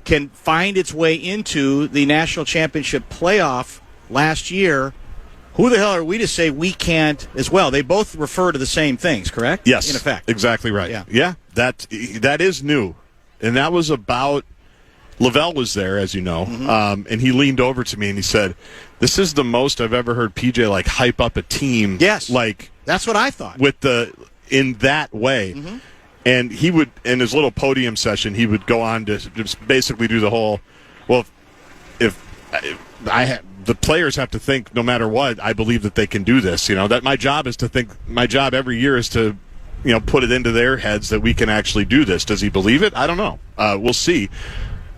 [SPEAKER 5] can find its way into the national championship playoff last year, who the hell are we to say we can't as well? They both refer to the same things, correct?
[SPEAKER 6] Yes,
[SPEAKER 5] in effect.
[SPEAKER 6] Exactly right. Yeah, that is new. And that was about, Lavelle was there, as you know, and he leaned over to me and he said, this is the most I've ever heard PJ like hype up a team.
[SPEAKER 5] Yes.
[SPEAKER 6] Like,
[SPEAKER 5] that's what I thought.
[SPEAKER 6] In that way. And he would, in his little podium session, he would go on to just basically do the whole, well, the players have to think no matter what, I believe that they can do this. You know, that my job every year is to, put it into their heads that we can actually do this. Does he believe it? I don't know. We'll see.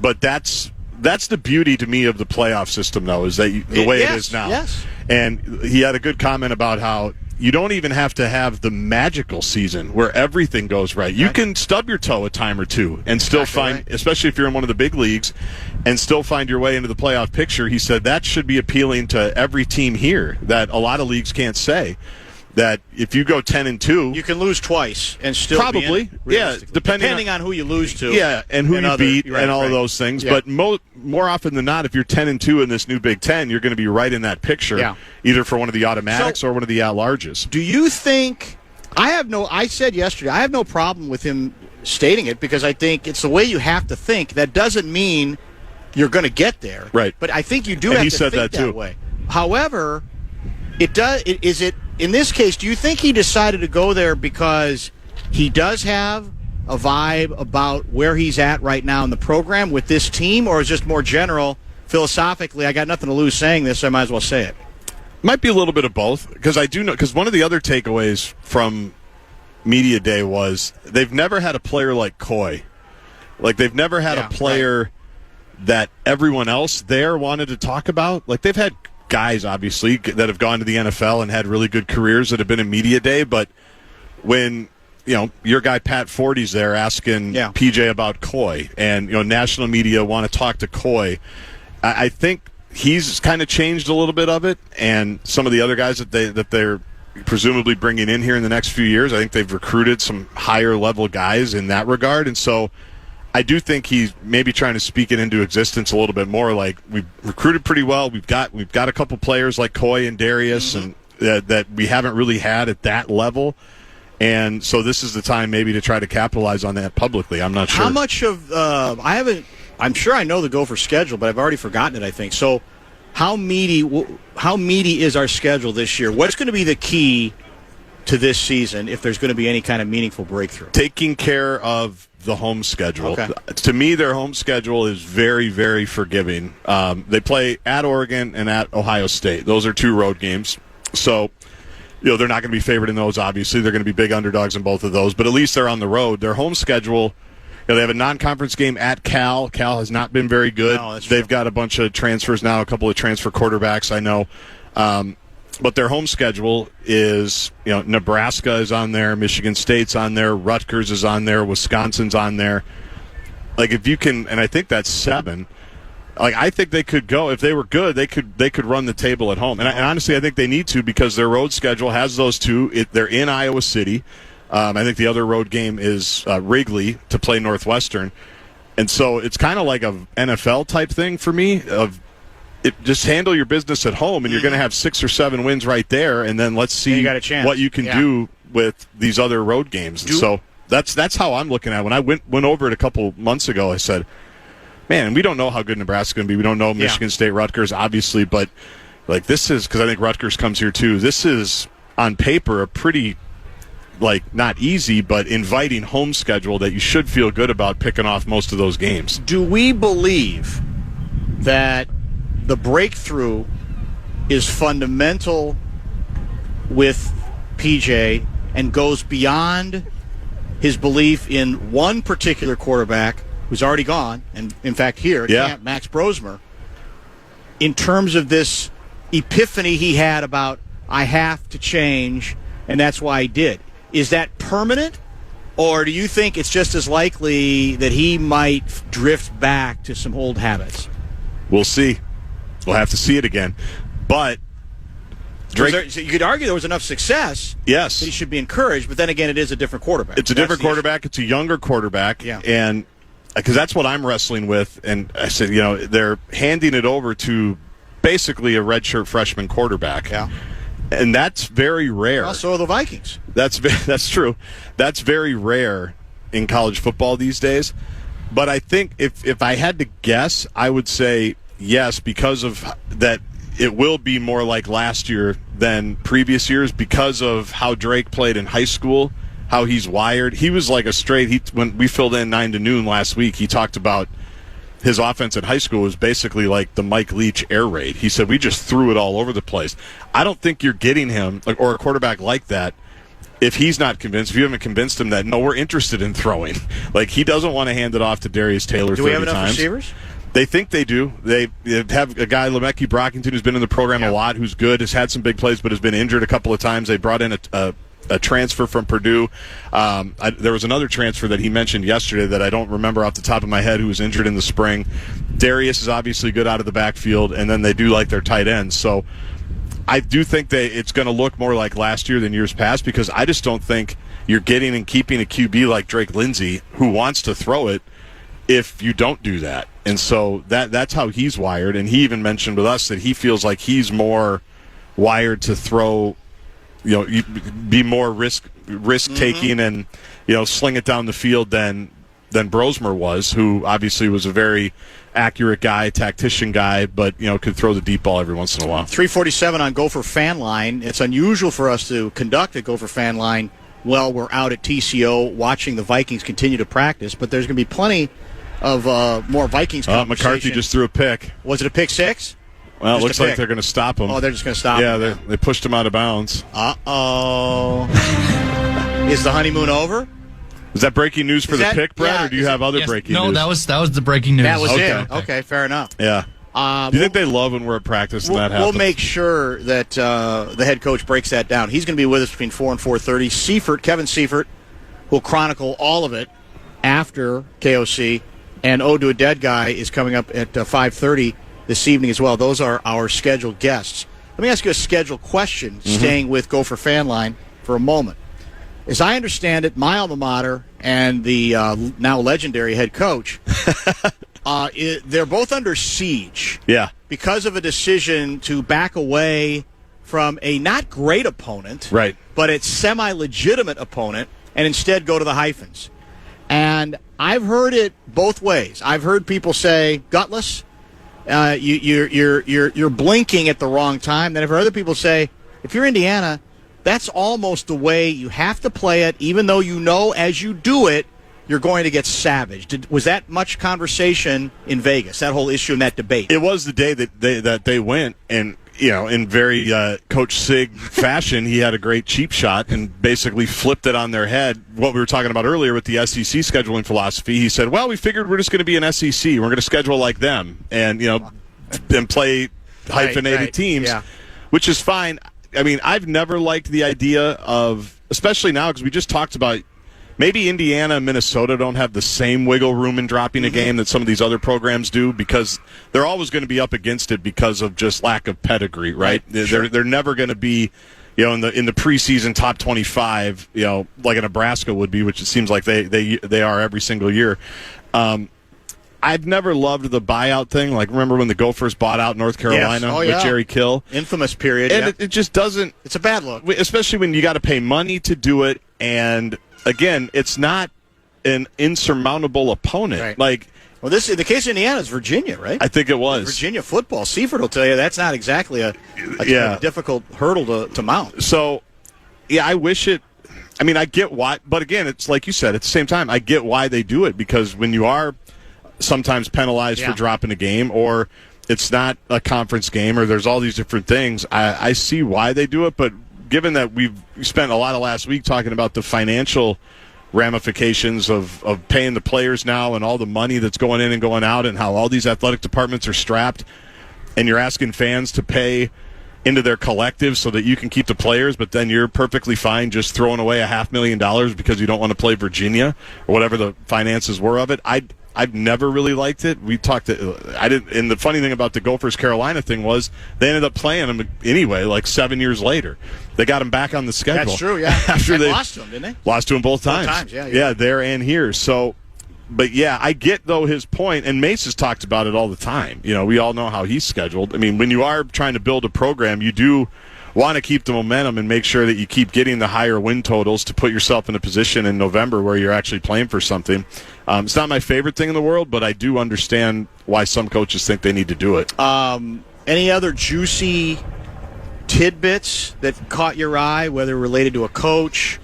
[SPEAKER 6] But that's the beauty to me of the playoff system, though, is that the way it is now.
[SPEAKER 5] Yes.
[SPEAKER 6] And he had a good comment about how you don't even have to have the magical season where everything goes right. You can stub your toe a time or two and still find, especially if you're in one of the big leagues, and still find your way into the playoff picture. He said that should be appealing to every team here, that a lot of leagues can't say. That if you go 10-2,
[SPEAKER 5] you can lose twice and still
[SPEAKER 6] probably,
[SPEAKER 5] be in it, depending on who you lose to,
[SPEAKER 6] and who you beat, and all of those things. Yeah. But more often than not, if you're 10-2 in this new Big Ten, you're going to be right in that picture, either for one of the automatics or one of the at-larges.
[SPEAKER 5] Do you think? I said yesterday, I have no problem with him stating it because I think it's the way you have to think. That doesn't mean you're going to get there,
[SPEAKER 6] right?
[SPEAKER 5] But I think you do have to think that way. However, it does. Is it? In this case, do you think he decided to go there because he does have a vibe about where he's at right now in the program with this team, or is just more general, philosophically, I got nothing to lose saying this, so I might as well say it?
[SPEAKER 6] Might be a little bit of both, because I do know, because one of the other takeaways from Media Day was they've never had a player like Coy. Like, they've never had a player that everyone else there wanted to talk about. Like, they've had guys, obviously, that have gone to the NFL and had really good careers that have been in Media Day, but when your guy Pat Forty's there asking PJ about Coy, and national media want to talk to Coy, I think he's kind of changed a little bit of it, and some of the other guys that they're presumably bringing in here in the next few years, I think they've recruited some higher level guys in that regard, and so I do think he's maybe trying to speak it into existence a little bit more. Like, we've recruited pretty well. We've got a couple players like Coy and Darius, and that we haven't really had at that level. And so this is the time maybe to try to capitalize on that publicly. I'm not sure.
[SPEAKER 5] How much of I'm sure I know the Gopher schedule, but I've already forgotten it, I think. So how meaty is our schedule this year? What's going to be the key to this season if there's going to be any kind of meaningful breakthrough?
[SPEAKER 6] Taking care of the home schedule. Okay. To me, their home schedule is very, very forgiving. They play at Oregon and at Ohio State. Those are 2 road games. So, they're not going to be favored in those, obviously. They're going to be big underdogs in both of those. But at least they're on the road. Their home schedule, they have a non-conference game at Cal. Cal has not been very good.
[SPEAKER 5] No, that's true.
[SPEAKER 6] They've got a bunch of transfers now, a couple of transfer quarterbacks, I know. But their home schedule is, Nebraska is on there, Michigan State's on there, Rutgers is on there, Wisconsin's on there. Like, if you can, and I think that's 7, Like, I think they could go, if they were good, they could run the table at home. And honestly, I think they need to, because their road schedule has those two. They're in Iowa City. I think the other road game is Wrigley to play Northwestern. And so it's kind of like a NFL type thing for me of just handle your business at home, and you're going to have 6 or 7 wins right there, and then let's see what you can do with these other road games. So that's how I'm looking at it. When I went over it a couple months ago, I said, man, we don't know how good Nebraska's going to be. We don't know Michigan State, Rutgers, obviously, but like this is, because I think Rutgers comes here too, this is on paper a pretty, like, not easy, but inviting home schedule that you should feel good about picking off most of those games.
[SPEAKER 5] Do we believe that the breakthrough is fundamental with PJ and goes beyond his belief in one particular quarterback who's already gone, and in fact here at camp, Max Brosmer, in terms of this epiphany he had about, I have to change, and that's why I did? Is that permanent, or do you think it's just as likely that he might drift back to some old habits?
[SPEAKER 6] We'll see. We'll have to see it again. But
[SPEAKER 5] Drake, you could argue there was enough success.
[SPEAKER 6] Yes.
[SPEAKER 5] That he should be encouraged, but then again, it is a different quarterback.
[SPEAKER 6] It's a different quarterback. It's a younger quarterback.
[SPEAKER 5] Yeah.
[SPEAKER 6] And because that's what I'm wrestling with. And I said, they're handing it over to basically a redshirt freshman quarterback.
[SPEAKER 5] Yeah.
[SPEAKER 6] And that's very rare.
[SPEAKER 5] Also, are the Vikings.
[SPEAKER 6] That's true. That's very rare in college football these days. But I think if I had to guess, I would say yes, because of that. It will be more like last year than previous years because of how Drake played in high school, how he's wired. He was like a straight. When we filled in 9 to noon last week, he talked about his offense in high school was basically like the Mike Leach air raid. He said we just threw it all over the place. I don't think you're getting him or a quarterback like that if he's not convinced. If you haven't convinced him that no, we're interested in throwing. Like, he doesn't want to hand it off to Darius Taylor.
[SPEAKER 5] Do we have
[SPEAKER 6] 30
[SPEAKER 5] enough
[SPEAKER 6] times.
[SPEAKER 5] receivers?
[SPEAKER 6] They think they do. They have a guy, Lemeke Brockington, who's been in the program a lot, who's good, has had some big plays, but has been injured a couple of times. They brought in a transfer from Purdue. There was another transfer that he mentioned yesterday that I don't remember off the top of my head, who was injured in the spring. Darius is obviously good out of the backfield, and then they do like their tight ends. So I do think it's going to look more like last year than years past, because I just don't think you're getting and keeping a QB like Drake Lindsey who wants to throw it if you don't do that. And so that's how he's wired. And he even mentioned with us that he feels like he's more wired to throw, be more risk taking and, sling it down the field than Brosmer was, who obviously was a very accurate guy, tactician guy, but, could throw the deep ball every once in a while.
[SPEAKER 5] 347 on Gopher Fan Line. It's unusual for us to conduct a Gopher Fan Line while we're out at TCO watching the Vikings continue to practice, but there's going to be plenty of more Vikings conversation.
[SPEAKER 6] McCarthy just threw a pick.
[SPEAKER 5] Was it a pick six?
[SPEAKER 6] Well, it looks like they're going to stop him.
[SPEAKER 5] Oh, they're just going to stop him.
[SPEAKER 6] Yeah, they pushed him out of bounds.
[SPEAKER 5] Uh-oh. Is the honeymoon over?
[SPEAKER 6] Is that breaking news for the pick, Brad, or do you have other breaking news?
[SPEAKER 7] No, that was the breaking news.
[SPEAKER 5] That was it. Okay, fair enough.
[SPEAKER 6] Yeah. Do you think they love when we're at practice and that happens?
[SPEAKER 5] We'll make sure that the head coach breaks that down. He's going to be with us between 4 and 4:30. Kevin Seifert will chronicle all of it after KOC. And Ode to a Dead Guy is coming up at 5:30 this evening as well. Those are our scheduled guests. Let me ask you a scheduled question, staying with Gopher Fan Line for a moment. As I understand it, my alma mater and the now legendary head coach, they're both under siege.
[SPEAKER 6] Yeah.
[SPEAKER 5] Because of a decision to back away from a not great opponent,
[SPEAKER 6] right,
[SPEAKER 5] but a semi-legitimate opponent, and instead go to the hyphens. And I've heard it both ways. I've heard people say, gutless, you're blinking at the wrong time. Then I've heard other people say, if you're Indiana, that's almost the way you have to play it, even though you know as you do it, you're going to get savaged. Was that much conversation in Vegas, that whole issue and that debate?
[SPEAKER 6] It was the day that they went, and in very Coach Sig fashion, he had a great cheap shot and basically flipped it on their head. What we were talking about earlier with the SEC scheduling philosophy, he said, well, we figured we're just going to be an SEC. We're going to schedule like them and, and play hyphenated teams, which is fine. I mean, I've never liked the idea of, especially now because we just talked about maybe Indiana and Minnesota don't have the same wiggle room in dropping a game that some of these other programs do, because they're always going to be up against it because of just lack of pedigree, right?
[SPEAKER 5] Sure.
[SPEAKER 6] They're never going to be, in the preseason top 25, like a Nebraska would be, which it seems like they are every single year. I've never loved the buyout thing. Like, remember when the Gophers bought out North Carolina with Jerry Kill?
[SPEAKER 5] Infamous period.
[SPEAKER 6] And it just doesn't.
[SPEAKER 5] It's a bad look,
[SPEAKER 6] especially when you got to pay money to do it. And again, it's not an insurmountable opponent.
[SPEAKER 5] Right.
[SPEAKER 6] Like,
[SPEAKER 5] well, this in the case of Indiana is Virginia, right?
[SPEAKER 6] I think it was
[SPEAKER 5] Virginia football. Seifert will tell you that's not exactly a difficult hurdle to mount.
[SPEAKER 6] So, I wish it. I mean, I get why, but again, it's like you said. At the same time, I get why they do it, because when you are sometimes penalized for dropping a game, or it's not a conference game, or there's all these different things, I see why they do it. But given that we've spent a lot of last week talking about the financial ramifications of paying the players now and all the money that's going in and going out, and how all these athletic departments are strapped, and you're asking fans to pay into their collective so that you can keep the players, but then you're perfectly fine just throwing away $500,000 because you don't want to play Virginia, or whatever the finances were of it. I've never really liked it. We talked. And the funny thing about the Gophers Carolina thing was they ended up playing them anyway, like 7 years later. They got them back on the schedule.
[SPEAKER 5] That's true. Yeah,
[SPEAKER 6] after they
[SPEAKER 5] lost to them, didn't they?
[SPEAKER 6] Lost to them both times.
[SPEAKER 5] Both times. Yeah.
[SPEAKER 6] Yeah, there and here. So, but yeah, I get though his point, and Mace has talked about it all the time. We all know how he's scheduled. I mean, when you are trying to build a program, you do want to keep the momentum and make sure that you keep getting the higher win totals to put yourself in a position in November where you're actually playing for something. It's not my favorite thing in the world, but I do understand why some coaches think they need to do it.
[SPEAKER 5] Any other juicy tidbits that caught your eye, whether related to a coach?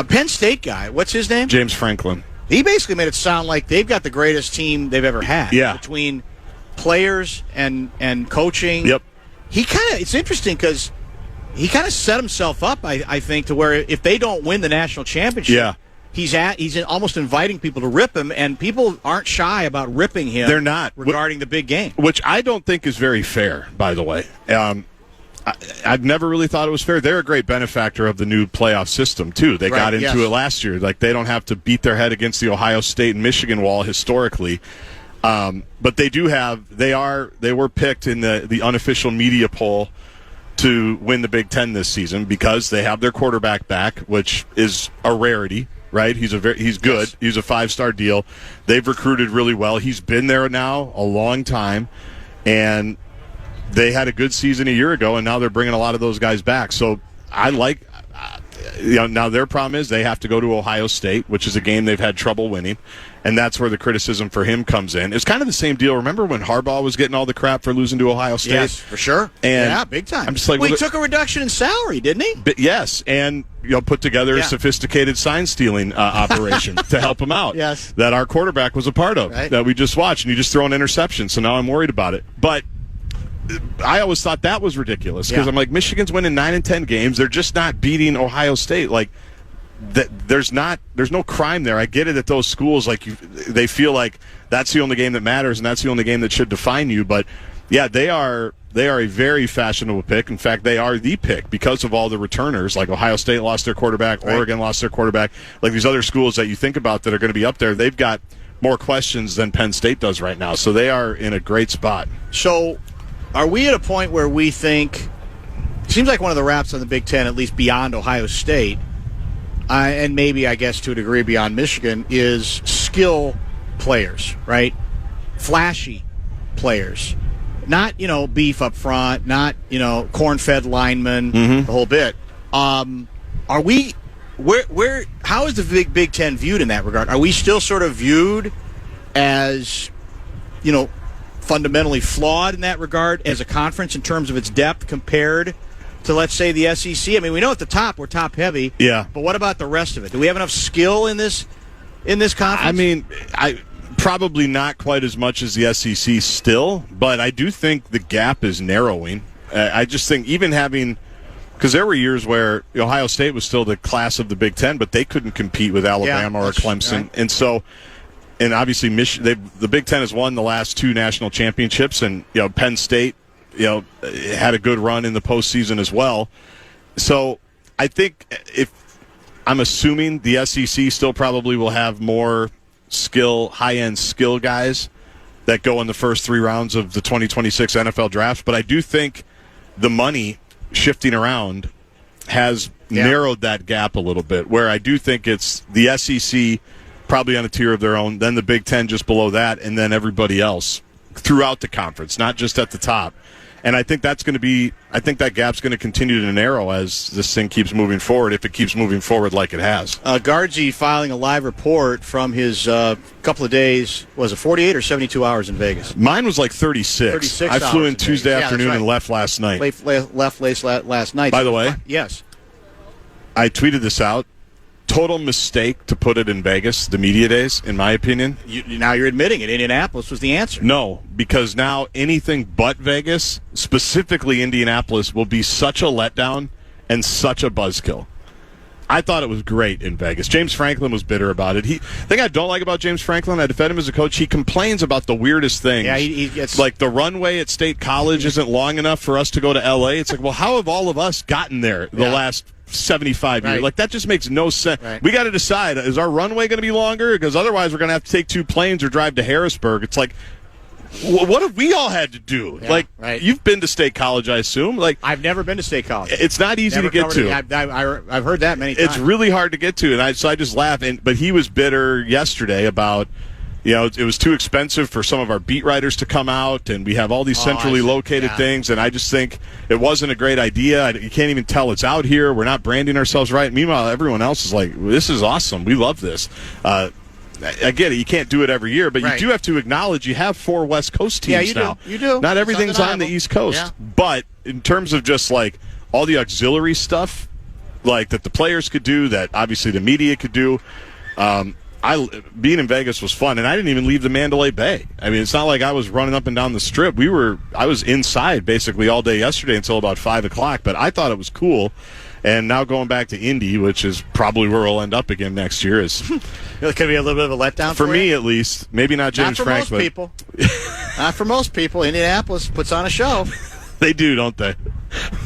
[SPEAKER 5] Penn State guy, what's his name?
[SPEAKER 6] James Franklin.
[SPEAKER 5] He basically made it sound like they've got the greatest team they've ever had.
[SPEAKER 6] Yeah.
[SPEAKER 5] Between players and coaching.
[SPEAKER 6] Yep.
[SPEAKER 5] It's interesting because he kind of set himself up, I think, to where if they don't win the national championship, he's almost inviting people to rip him, and people aren't shy about ripping him.
[SPEAKER 6] They're not
[SPEAKER 5] regarding the big game,
[SPEAKER 6] which I don't think is very fair. By the way, I've never really thought it was fair. They're a great benefactor of the new playoff system too. They got into it last year. Like, they don't have to beat their head against the Ohio State and Michigan wall historically. But they do have. They were picked in the unofficial media poll to win the Big Ten this season because they have their quarterback back, which is a rarity, right? He's good. Yes. He's a 5-star deal. They've recruited really well. He's been there now a long time, and they had a good season a year ago, and now they're bringing a lot of those guys back. So I like. Now their problem is they have to go to Ohio State, which is a game they've had trouble winning, and that's where the criticism for him comes in. It's kind of the same deal. Remember when Harbaugh was getting all the crap for losing to Ohio State?
[SPEAKER 5] Yes, for sure.
[SPEAKER 6] And
[SPEAKER 5] big time.
[SPEAKER 6] I'm just like,
[SPEAKER 5] he took a reduction in salary, didn't he?
[SPEAKER 6] Yes, and put together a sophisticated sign-stealing operation to help him out.
[SPEAKER 5] Yes,
[SPEAKER 6] that our quarterback was a part of, that we just watched, and you just throw an interception. So now I'm worried about it, but. I always thought that was ridiculous because I'm like, Michigan's winning 9 and 10 games. They're just not beating Ohio State. Like, there's no crime there. I get it at those schools, they feel like that's the only game that matters and that's the only game that should define you. But yeah, they are a very fashionable pick. In fact, they are the pick because of all the returners. Like Ohio State lost their quarterback, Oregon lost their quarterback. Like these other schools that you think about that are going to be up there, they've got more questions than Penn State does right now. So they are in a great spot.
[SPEAKER 5] So. Are we at a point where we think it seems like one of the raps on the Big Ten, at least beyond Ohio State, and maybe I guess to a degree beyond Michigan, is skill players, right? Flashy players, not beef up front, not corn-fed linemen, the whole bit. Are we where? How is the Big Ten viewed in that regard? Are we still sort of viewed as fundamentally flawed in that regard as a conference in terms of its depth compared to, let's say, the SEC? I mean, we know at the top we're top heavy.
[SPEAKER 6] Yeah.
[SPEAKER 5] But what about the rest of it? Do we have enough skill in this conference?
[SPEAKER 6] I mean, probably not quite as much as the SEC still, but I do think the gap is narrowing. I just think even having, because there were years where Ohio State was still the class of the Big Ten, but they couldn't compete with Alabama or Clemson,
[SPEAKER 5] right.
[SPEAKER 6] And so. And obviously, the Big Ten has won the last 2 national championships, and Penn State, had a good run in the postseason as well. So I think I'm assuming the SEC still probably will have more high-end skill guys that go in the first 3 rounds of the 2026 NFL draft. But I do think the money shifting around has narrowed that gap a little bit, where I do think it's the SEC probably on a tier of their own, then the Big Ten just below that, and then everybody else throughout the conference, not just at the top. And I think that gap's going to continue to narrow as this thing keeps moving forward, if it keeps moving forward like it has.
[SPEAKER 5] Guardsy filing a live report from his couple of days, was it 48 or 72 hours in Vegas?
[SPEAKER 6] Mine was like 36.
[SPEAKER 5] 36
[SPEAKER 6] I flew in Tuesday afternoon and left last night.
[SPEAKER 5] Left last night.
[SPEAKER 6] By the way,
[SPEAKER 5] yes,
[SPEAKER 6] I tweeted this out. Total mistake to put it in Vegas, the media days, in my opinion.
[SPEAKER 5] Now you're admitting it. Indianapolis was the answer.
[SPEAKER 6] No, because now anything but Vegas, specifically Indianapolis, will be such a letdown and such a buzzkill. I thought it was great in Vegas. James Franklin was bitter about it. The thing I don't like about James Franklin, I defend him as a coach, he complains about the weirdest things.
[SPEAKER 5] Yeah, he gets...
[SPEAKER 6] Like the runway at State College isn't long enough for us to go to L.A. It's like, well, how have all of us gotten there the last 75 years? Like, that just makes no sense.
[SPEAKER 5] Right.
[SPEAKER 6] We got to decide, is our runway going to be longer? Because otherwise we're going to have to take 2 planes or drive to Harrisburg. It's like, what have we all had to do?
[SPEAKER 5] Yeah,
[SPEAKER 6] you've been to State College, I assume.
[SPEAKER 5] I've never been to State College.
[SPEAKER 6] It's not easy to get to.
[SPEAKER 5] I've heard that many times.
[SPEAKER 6] It's really hard to get to, and so I just laugh. But he was bitter yesterday about, it was too expensive for some of our beat writers to come out, and we have all these centrally located things, and I just think it wasn't a great idea. You can't even tell it's out here. We're not branding ourselves right. Meanwhile, everyone else is like, this is awesome. We love this. I get it. You can't do it every year, but you do have to acknowledge you have 4 West Coast teams now.
[SPEAKER 5] You do.
[SPEAKER 6] Not everything's on the East Coast. Yeah. But in terms of just all the auxiliary stuff, that the players could do, that obviously the media could do, being in Vegas was fun, and I didn't even leave the Mandalay Bay. I mean, it's not like I was running up and down the Strip. I was inside basically all day yesterday until about 5 o'clock, but I thought it was cool. And now going back to Indy, which is probably where we'll end up again next year, is
[SPEAKER 5] it could be a little bit of a letdown for
[SPEAKER 6] me, at least. Maybe not James Frank,
[SPEAKER 5] but
[SPEAKER 6] people.
[SPEAKER 5] Not for most people. Indianapolis puts on a show.
[SPEAKER 6] They do, don't they?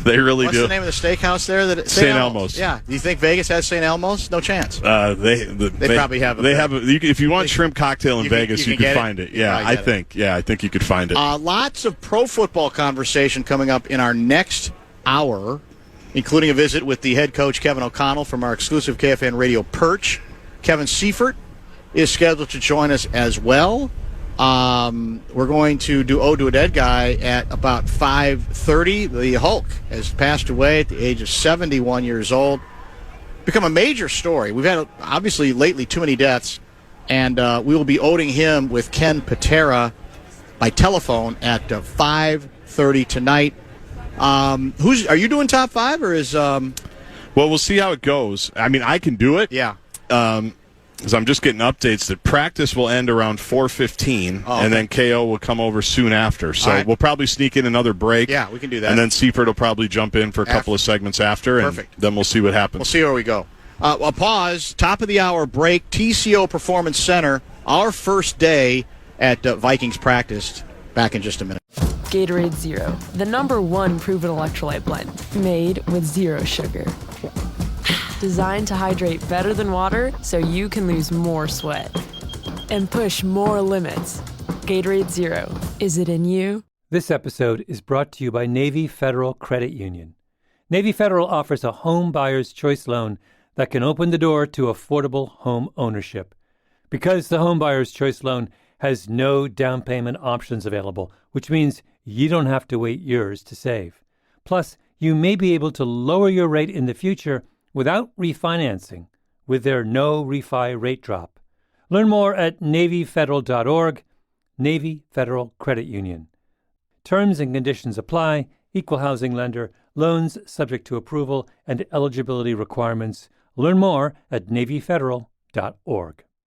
[SPEAKER 6] They really do.
[SPEAKER 5] What's the name of the steakhouse there?
[SPEAKER 6] St. Elmo's.
[SPEAKER 5] Yeah. Do you think Vegas has St. Elmo's? No chance.
[SPEAKER 6] They
[SPEAKER 5] probably have.
[SPEAKER 6] If you want shrimp cocktail in Vegas, you can find it. Yeah, I think you could find it.
[SPEAKER 5] Lots of pro football conversation coming up in our next hour, including a visit with the head coach, Kevin O'Connell, from our exclusive KFAN Radio Perch. Kevin Seifert is scheduled to join us as well. We're going to do Ode to a Dead Guy at about 5:30. The Hulk has passed away at the age of 71 years old. Become a major story. We've had, obviously, lately too many deaths, and we will be oding him with Ken Patera by telephone at 5:30 tonight. Are you doing top 5 or is?
[SPEAKER 6] Well, we'll see how it goes. I mean, I can do it.
[SPEAKER 5] Yeah.
[SPEAKER 6] Because I'm just getting updates that practice will end around 4:15, and then KO will come over soon after. So we'll probably sneak in another break.
[SPEAKER 5] Yeah, we can do that.
[SPEAKER 6] And then Seifert will probably jump in for a couple of segments after, and then we'll see what happens.
[SPEAKER 5] We'll see where we go. A pause, top of the hour break, TCO Performance Center, our first day at Vikings practice. Back in just a minute.
[SPEAKER 10] Gatorade Zero, the #1 proven electrolyte blend, made with 0 sugar. Designed to hydrate better than water so you can lose more sweat and push more limits. Gatorade Zero, is it in you?
[SPEAKER 3] This episode is brought to you by Navy Federal Credit Union. Navy Federal offers a home buyer's choice loan that can open the door to affordable home ownership. Because the home buyer's choice loan has no down payment options available, which means you don't have to wait years to save. Plus, you may be able to lower your rate in the future without refinancing with their no refi rate drop. Learn more at NavyFederal.org. Navy Federal Credit Union. Terms and conditions apply. Equal housing lender. Loans subject to approval and eligibility requirements. Learn more at NavyFederal.org.